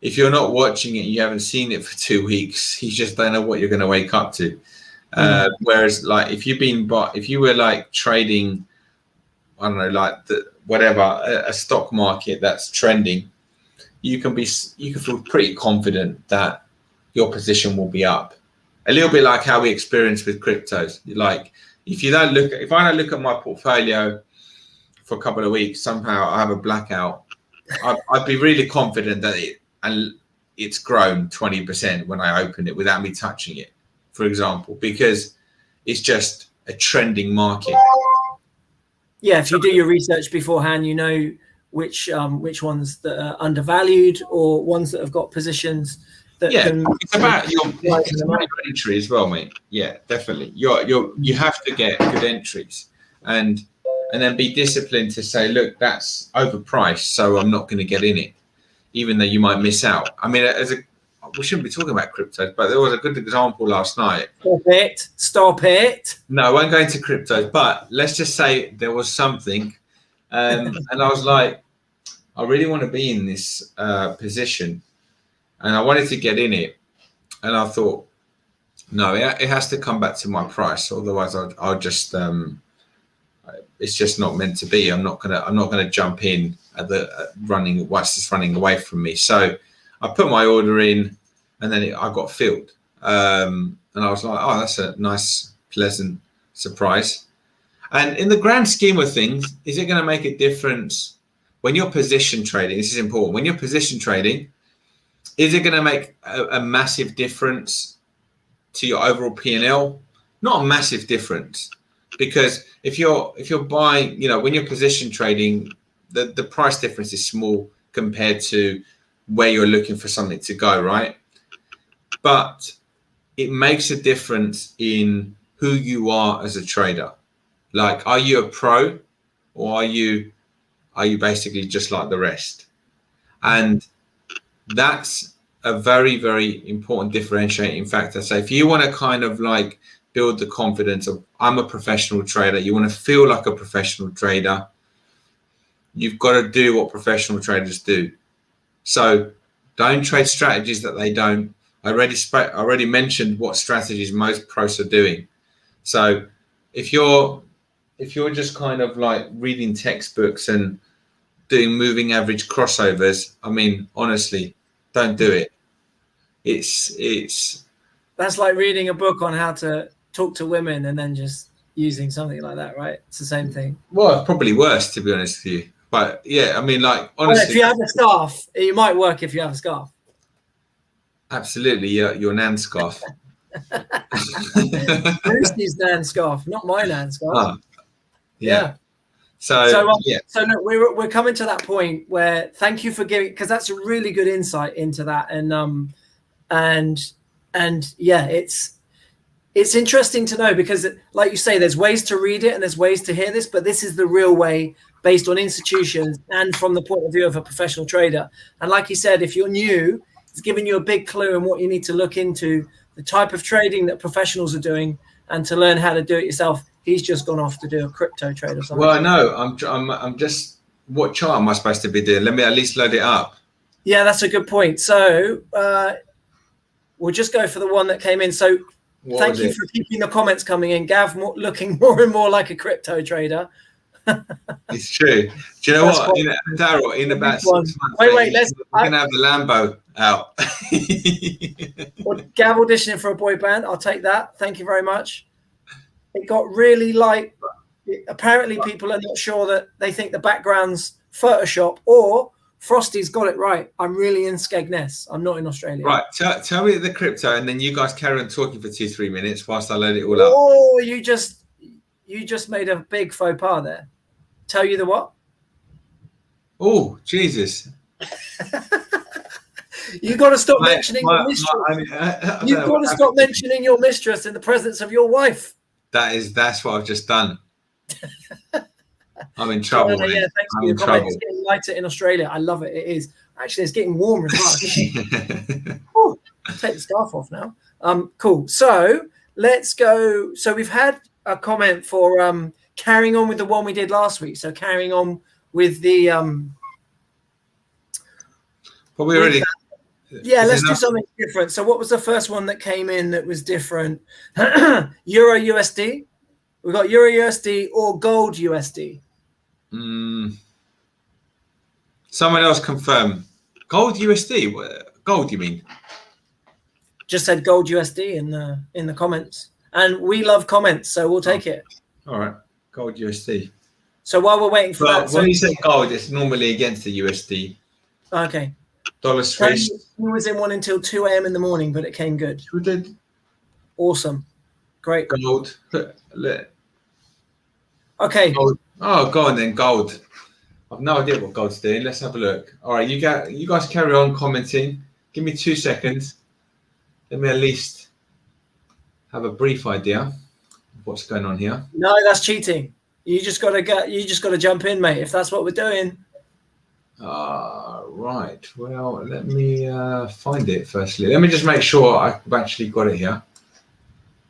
if you're not watching it, you haven't seen it for 2 weeks, you just don't know what you're going to wake up to. Whereas like if you were like trading, I don't know, like a stock market that's trending, you can feel pretty confident that your position will be up. A little bit like how we experienced with cryptos. Like if I don't look at my portfolio for a couple of weeks, somehow I have a blackout, I'd be really confident that it's grown 20% when I open it without me touching it, for example, because it's just a trending market. Yeah, if you do your research beforehand, you know which ones that are undervalued or ones that have got positions that can. It's about your entry as well, mate. Yeah, definitely. You have to get good entries and then be disciplined to say, look, that's overpriced, so I'm not going to get in it, even though you might miss out. I mean, we shouldn't be talking about cryptos, but there was a good example last night. Stop it. No, I won't go into cryptos, but let's just say there was something, and I was like, I really want to be in this position, and I wanted to get in it, and I thought, no, it has to come back to my price, otherwise I'll just it's just not meant to be. I'm not gonna jump in at the running whilst it's running away from me. So I put my order in, and then I got filled, and I was like, oh, that's a nice, pleasant surprise. And in the grand scheme of things, is it going to make a difference when you're position trading? This is important. When you're position trading, is it going to make a massive difference to your overall P&L? Not a massive difference, because if you're buying, when you're position trading, the price difference is small compared to where you're looking for something to go, right? But it makes a difference in who you are as a trader. Like, are you a pro, or are you basically just like the rest? And that's a very, very important differentiating factor. So if you want to kind of like build the confidence of, I'm a professional trader, you want to feel like a professional trader, you've got to do what professional traders do. So don't trade strategies that they don't. I already mentioned what strategies most pros are doing. So if you're just kind of like reading textbooks and doing moving average crossovers, I mean, honestly, don't do it. It's that's like reading a book on how to talk to women and then just using something like that, right? It's the same thing. Well, it's probably worse, to be honest with you. But yeah, I mean, like, honestly, well, if you have a scarf, it might work if you have a scarf. Absolutely, your nan scarf. Lucy's nan scarf, not my nan scarf. Oh, yeah. So look, we're coming to that point where, thank you for giving, because that's a really good insight into that, and yeah, it's interesting to know, because like you say, there's ways to read it and there's ways to hear this, but this is the real way, based on institutions and from the point of view of a professional trader. And like you said, if you're new, it's giving you a big clue in what you need to look into, the type of trading that professionals are doing, and to learn how to do it yourself. He's just gone off to do a crypto trade or something. Well, no, I'm just, what chart am I supposed to be doing? Let me at least load it up. Yeah, that's a good point. So we'll just go for the one that came in. So thank you for keeping the comments coming in. Gav looking more and more like a crypto trader. It's true. Do you know what, Daryl? In about 6 months, we're gonna have the Lambo out. Well, Gav auditioning for a boy band. I'll take that. Thank you very much. It got really light. Apparently, people are not sure that they think the background's Photoshop, or Frosty's got it right. I'm really in Skegness. I'm not in Australia. Right. Tell me the crypto, and then you guys carry on talking for 2-3 minutes whilst I load it all up. Oh, you just made a big faux pas there. Tell you the what? Oh, Jesus. You got to stop mentioning your mistress. You've got to stop mentioning your mistress in the presence of your wife. That's what I've just done. I'm in trouble. Yeah, thanks for your comment. It's getting lighter in Australia. I love it. It is. Actually, it's getting warmer as well. Take the scarf off now. Cool. So let's go. So we've had a comment for carrying on with the one we did last week. So carrying on with the but we already yeah, let's do something different. So what was the first one that came in that was different? Euro USD. We've got Euro USD or gold USD. Someone else confirm. Gold USD? Gold, you mean? Just said gold USD in the comments. And we love comments, so we'll take it. All right. Gold USD. So while we're waiting for that. When you say gold, it's normally against the USD. Okay. Dollar Swiss. He was in one until 2 a.m. in the morning, but it came good. Who did? Awesome. Great. Gold. Okay. Gold. Oh, go on then. Gold. I've no idea what gold's doing. Let's have a look. All right, you guys carry on commenting. Give me 2 seconds. Let me at least have a brief idea of what's going on here. No, that's cheating. You just gotta jump in, mate. If that's what we're doing. Right. Well, let me find it firstly. Let me just make sure I've actually got it here.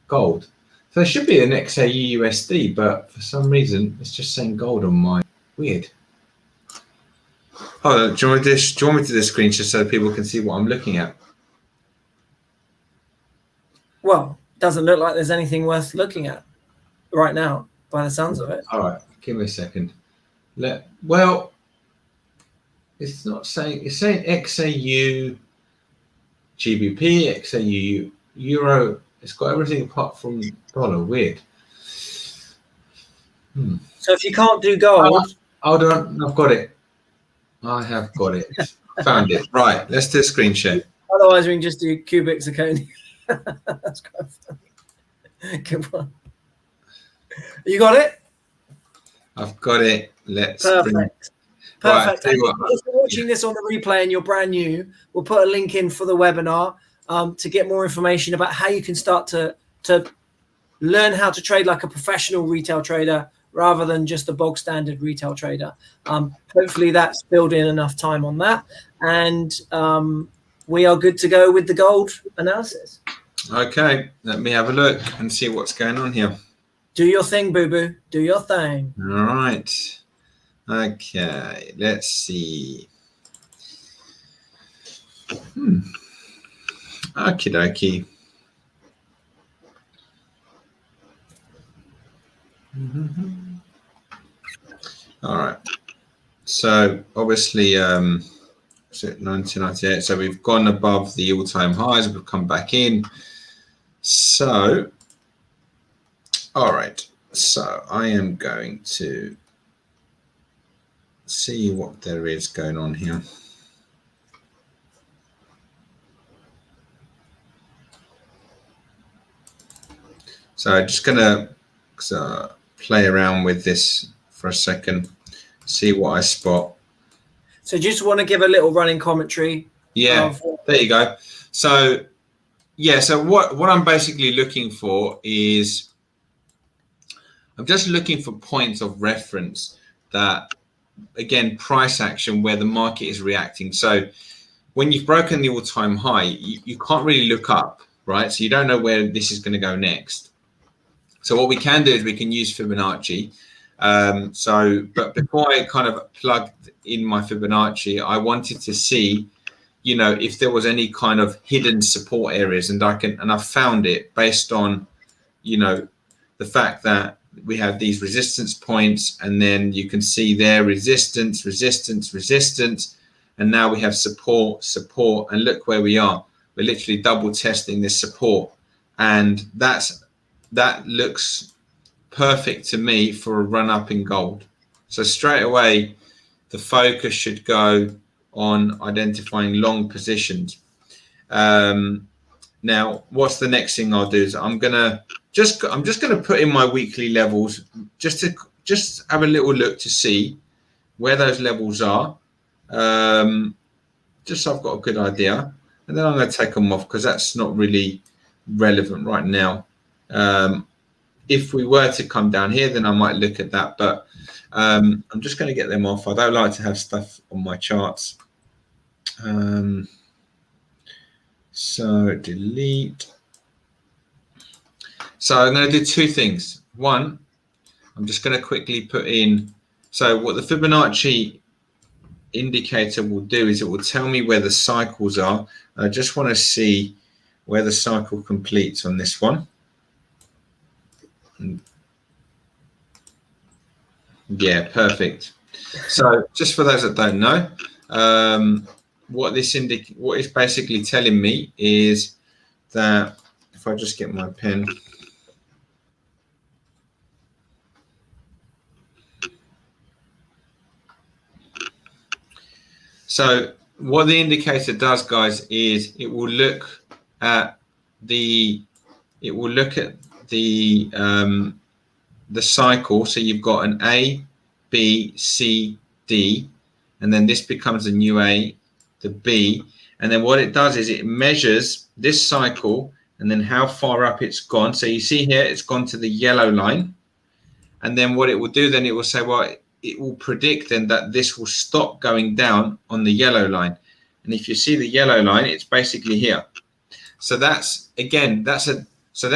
Gold. So there should be an XAU USD, but for some reason it's just saying gold on mine. Weird. Hold on. Do you want me to do the screen just so people can see what I'm looking at? Well, doesn't look like there's anything worth looking at right now, by the sounds of it. All right. Give me a second. Well, it's not saying. It's saying XAU, GBP, XAU, Euro. It's got everything apart from dollar. Weird. So if you can't do gold, hold on. I've got it. I have got it. Found it. Right. Let's do a screen share. otherwise we can just do cubic zirconia. That's quite funny. Good one. You got it? I've got it. Let's. Perfect. Right, Perfect. If you're watching this on the replay and you're brand new, we'll put a link in for the webinar to get more information about how you can start to learn how to trade like a professional retail trader rather than just a bog standard retail trader. Hopefully that's filled in enough time on that. And we are good to go with the gold analysis. Okay, let me have a look and see what's going on here. Do your thing, boo-boo. Do your thing. All right. Okay, let's see. Okie dokie. All right. So obviously, so 1998. So we've gone above the all-time highs. We've come back in. So, all right. So I am going to see what there is going on here. So I'm just gonna play around with this for a second, see what I spot. So just want to give a little running commentary. Yeah, there you go. So yeah, so what I'm basically looking for is I'm just looking for points of reference that, again, price action where the market is reacting. So when you've broken the all-time high, you can't really look up, right? So you don't know where this is going to go next. So what we can do is we can use Fibonacci. But before I kind of plugged in my Fibonacci, I wanted to see, if there was any kind of hidden support areas, and I found it based on, the fact that we have these resistance points, and then you can see there resistance, resistance, resistance, and now we have support, support, and look where we are. We're literally double testing this support, and that looks perfect to me for a run up in gold. So straight away, the focus should go on identifying long positions. Now, what's the next thing I'll do is I'm just gonna put in my weekly levels just have a little look to see where those levels are. Just so I've got a good idea, and then I'm going to take them off because that's not really relevant right now. If we were to come down here, then I might look at that, but I'm just going to get them off. I don't like to have stuff on my charts. So delete. So I'm going to do two things. One, I'm just going to quickly put in. So what the Fibonacci indicator will do is it will tell me where the cycles are. I just want to see where the cycle completes on this one. Yeah, perfect. So just for those that don't know, what it's basically telling me is that if I just get my pen. So what the indicator does, guys, is it will look at the cycle. So you've got an A, B, C, D, and then this becomes a new A, the B, and then what it does is it measures this cycle and then how far up it's gone. So you see here, it's gone to the yellow line. And then what it will do, then it will say, well, it will predict then that this will stop going down on the yellow line. And if you see the yellow line, it's basically here. So that's, again, that's a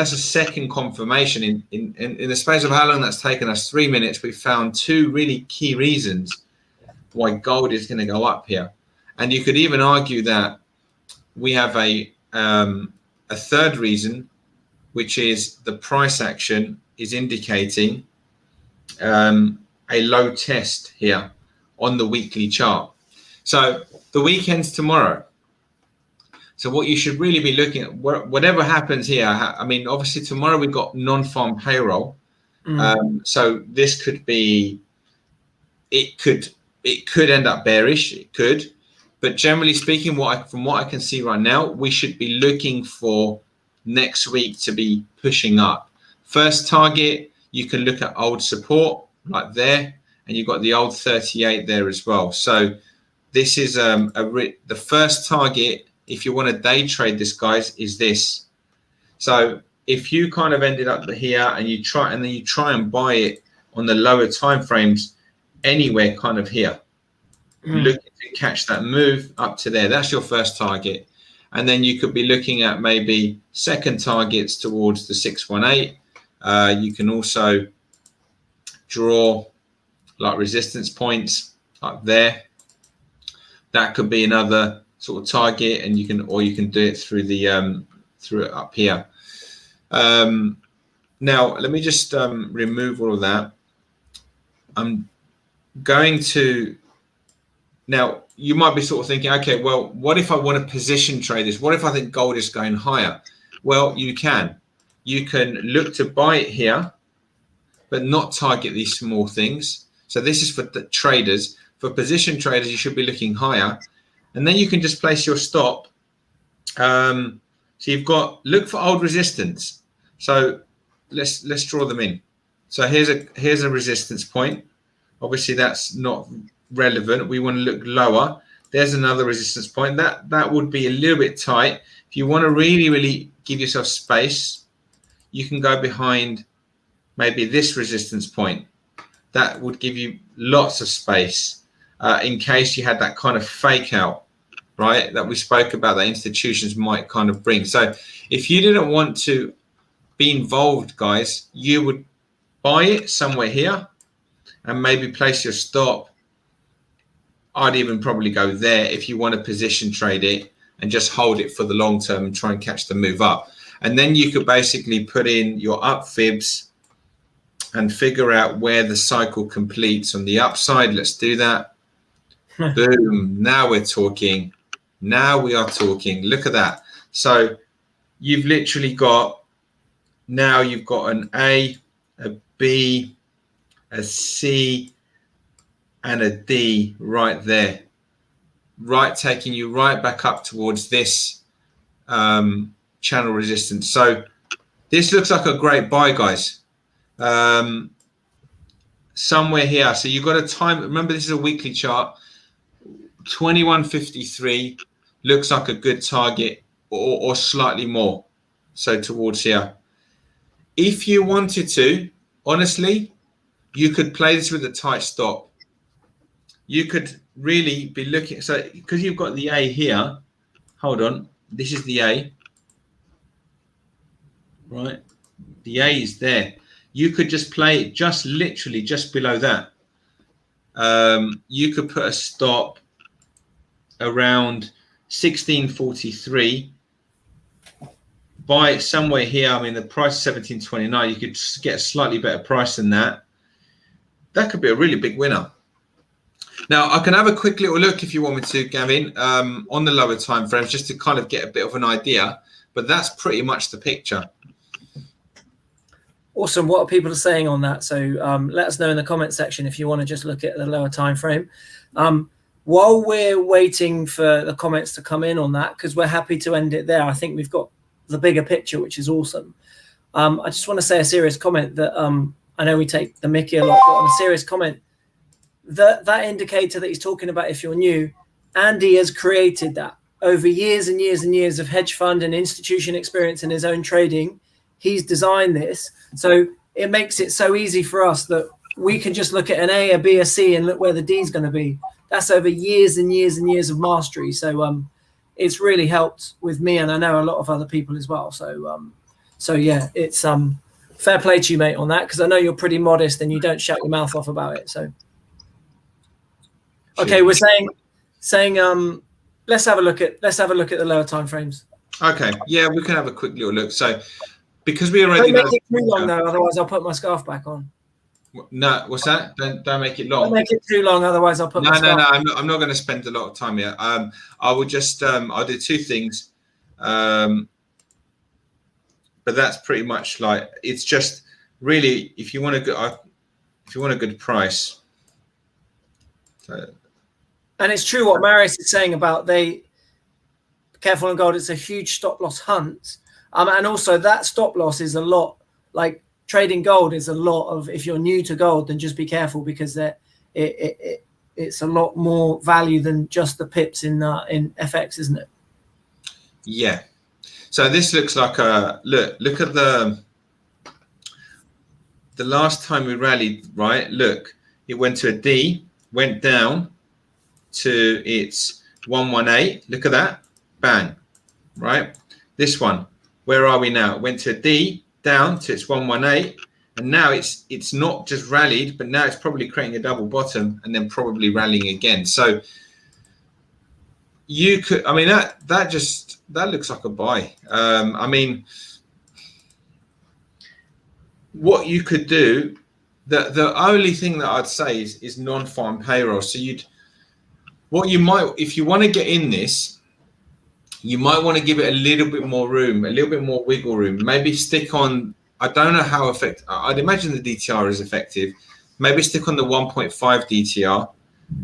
second confirmation. In the space of how long that's taken us, 3 minutes, we found two really key reasons why gold is going to go up here. And you could even argue that we have a third reason, which is the price action is indicating a low test here on the weekly chart. So the weekend's tomorrow. So what you should really be looking at, whatever happens here, I mean, obviously tomorrow we've got non-farm payroll. So this could be, it could end up bearish, it could. But generally speaking, from what I can see right now, we should be looking for next week to be pushing up. First target, you can look at old support like there, and you've got the old 38 there as well. So this is the first target, if you want to day trade this, guys, is this. So if you kind of ended up here and you try and buy it on the lower time frames, anywhere kind of here, looking to catch that move up to there, that's your first target. And then you could be looking at maybe second targets towards the 618. You can also draw like resistance points up there. That could be another sort of target, and you can do it through the through it up here. Now let me just remove all of that. I'm going to, now you might be sort of thinking, okay, well, what if I want to position trade this? What if I think gold is going higher? Well, you can look to buy it here, but not target these small things. So this is for the traders. For position traders, you should be looking higher, and then you can just place your stop. So you've got, look for old resistance. So let's draw them in. So here's a resistance point. Obviously that's not relevant. We want to look lower. There's another resistance point. That would be a little bit tight. If you want to really give yourself space, you can go behind maybe this resistance point. That would give you lots of space in case you had that kind of fake out, right? That we spoke about that institutions might kind of bring. So if you didn't want to be involved, guys, you would buy it somewhere here and maybe place your stop. I'd even probably go there if you want to position trade it and just hold it for the long term and try and catch the move up. And then you could basically put in your up fibs and figure out where the cycle completes on the upside. Let's do that. Boom. Now we're talking. Now we are talking. Look at that. So you've literally got, now you've got an A, a B, a C, and a D right there. Right, taking you right back up towards this channel resistance. So this looks like a great buy, guys. Somewhere here. So you've got a time, remember this is a weekly chart. 2153 looks like a good target, or slightly more. So towards here. If you wanted to, honestly, you could play this with a tight stop. You could really be looking, so because you've got the A here, hold on, this is the A, right? The A is there. You could just play it just literally just below that. You could put a stop around 1643. Buy it somewhere here. I mean, the price is 1729. You could get a slightly better price than that. That could be a really big winner. Now, I can have a quick little look if you want me to, Gavin, on the lower time frames, just to kind of get a bit of an idea. But that's pretty much the picture. Awesome. What are people saying on that? So let us know in the comment section if you want to just look at the lower time frame. While we're waiting for the comments to come in on that, because we're happy to end it there, I think we've got the bigger picture, which is awesome. I just want to say a serious comment that I know we take the mickey a lot, but on a serious comment, that indicator that he's talking about, if you're new, Andy has created that over years and years and years of hedge fund and institution experience in his own trading. He's designed this, so it makes it so easy for us that we can just look at an A, a B, a C, and look where the D is going to be. That's over years and years and years of mastery. So it's really helped with me, and I know a lot of other people as well. So yeah, it's fair play to you, mate, on that, because I know you're pretty modest and you don't shout your mouth off about it. So okay, we're saying let's have a look at the lower time frames. Okay, yeah, we can have a quick little look. So because we already don't make it too long though, otherwise I'll put my scarf back on. No, what's that? Don't make it long. Don't make it too long, otherwise I'll put my scarf. No. I'm not going to spend a lot of time here. I will just I'll do two things, but that's pretty much like, it's just really, if you want a good price. And it's true what Marius is saying about careful on gold. It's a huge stop loss hunt, and also that stop loss is a lot, like trading gold is a lot of, if you're new to gold, then just be careful, because it's a lot more value than just the pips in FX, isn't it? Yeah. So this looks like a look at the last time we rallied, right? Look, it went to a D, went down to its 118. Look at that, bang, right? This one, where are we now? It went to a D, down to its 118, and now it's not just rallied, but now it's probably creating a double bottom and then probably rallying again. So you could, I mean, that looks like a buy. I mean, what you could do, the only thing that I'd say is non-farm payroll. So what you might, if you want to get in this, you might want to give it a little bit more room, a little bit more wiggle room. Maybe stick on, I don't know how effective, I'd imagine the DTR is effective. Maybe stick on the 1.5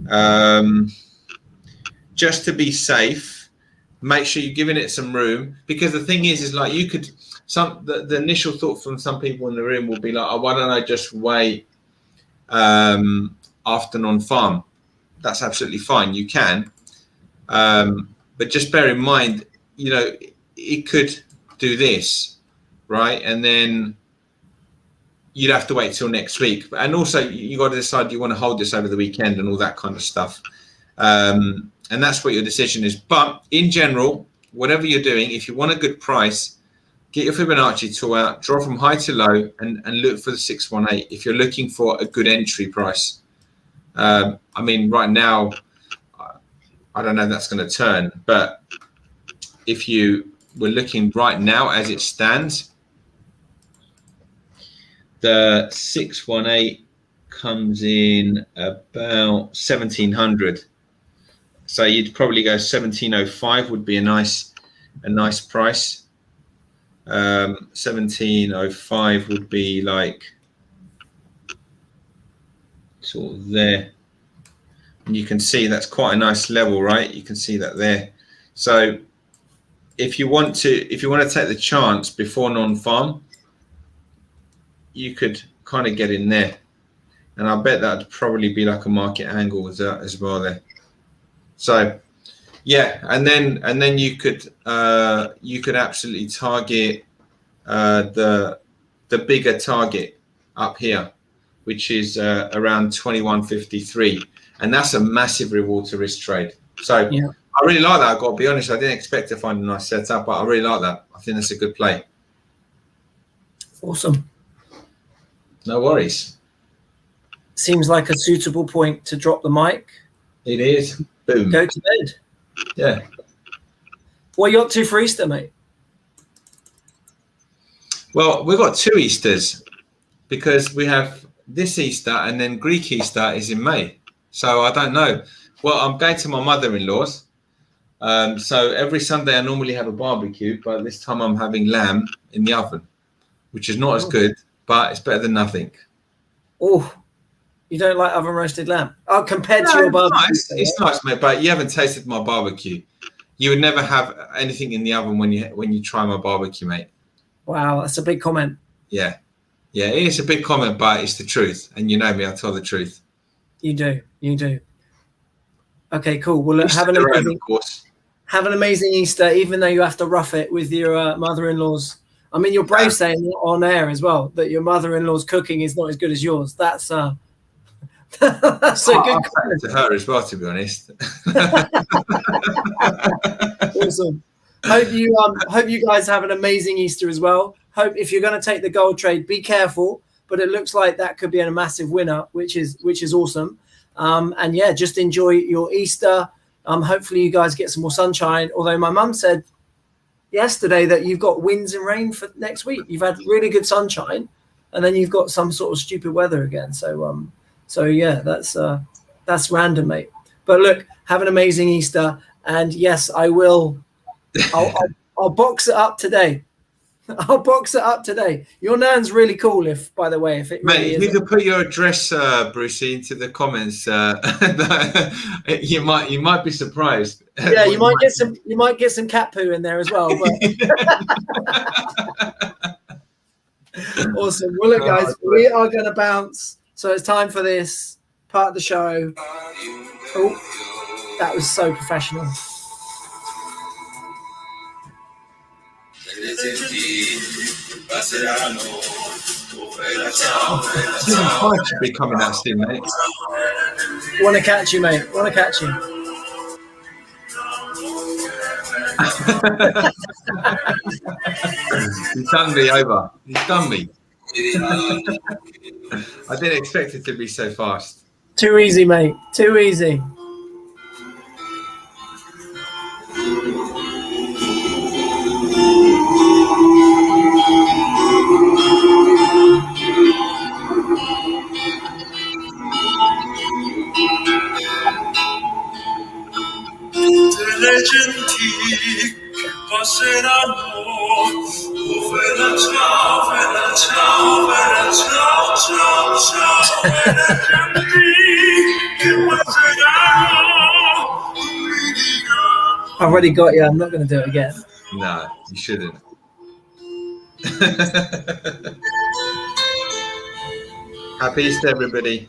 DTR, just to be safe. Make sure you're giving it some room, because the thing is like you could, the initial thought from some people in the room will be like, oh, why don't I just wait after non-farm? That's absolutely fine. You can. But just bear in mind, you know, it could do this, right? And then you'd have to wait till next week. And also, you got to decide, do you want to hold this over the weekend and all that kind of stuff. And that's what your decision is. But in general, whatever you're doing, if you want a good price, get your Fibonacci tool out, draw from high to low, and look for the 618 if you're looking for a good entry price. I mean, right now, I don't know if that's going to turn, but if you were looking right now as it stands, the 618 comes in about 1700. So you'd probably go 1705 would be a nice price. 1705 would be like sort of there. And you can see that's quite a nice level, right? You can see that there. So if you want to take the chance before non-farm, you could kind of get in there. And I bet that'd probably be like a market angle as well there. So yeah, and then you could absolutely target the bigger target up here, which is around 2153. And that's a massive reward to risk trade. So yeah. I really like that. I've got to be honest. I didn't expect to find a nice setup, but I really like that. I think that's a good play. Awesome. No worries. Seems like a suitable point to drop the mic. It is. Boom. Go to bed. Yeah. What are you up to for Easter, mate? Well, we've got two Easters, because we have this Easter and then Greek Easter is in May. So I don't know. Well, I'm going to my mother-in-law's. So every Sunday I normally have a barbecue, but this time I'm having lamb in the oven, which is not as good, but it's better than nothing. Oh, you don't like oven roasted lamb? Oh, compared to your barbecue. It's nice, mate, but you haven't tasted my barbecue. You would never have anything in the oven when you try my barbecue, mate. Wow, that's a big comment. Yeah. Yeah, it's a big comment, but it's the truth. And you know me, I tell the truth. You do. Okay, cool. Well, look, have an Their own, amazing, of course. have an amazing Easter, even though you have to rough it with your mother-in-law's. I mean, you're brave saying on air as well that your mother-in-law's cooking is not as good as yours. That's that's a good comment to her as well, to be honest. Awesome. Hope you guys have an amazing Easter as well. Hope if you're going to take the gold trade, be careful. But it looks like that could be a massive winner, which is awesome. And yeah, just enjoy your Easter. Hopefully you guys get some more sunshine. Although my mum said yesterday that you've got winds and rain for next week. You've had really good sunshine, and then you've got some sort of stupid weather again. So yeah, that's random, mate. But look, have an amazing Easter. And yes, I will. I'll box it up today. I'll box it up today. Your nan's really cool. If, by the way, if it really mate, if you could put your address, Brucey, into the comments, you might be surprised. Yeah, you might get some cat poo in there as well. But... Awesome. Well, look, guys, we are going to bounce. So it's time for this part of the show. Oh, that was so professional. I should be coming out soon, mate. Want to catch you, mate. Want to catch you. You've done me over. You've done me. I didn't expect it to be so fast. Too easy, mate. Too easy. I've already got you. I'm not going to do it again. No, you shouldn't. Happy Easter, everybody.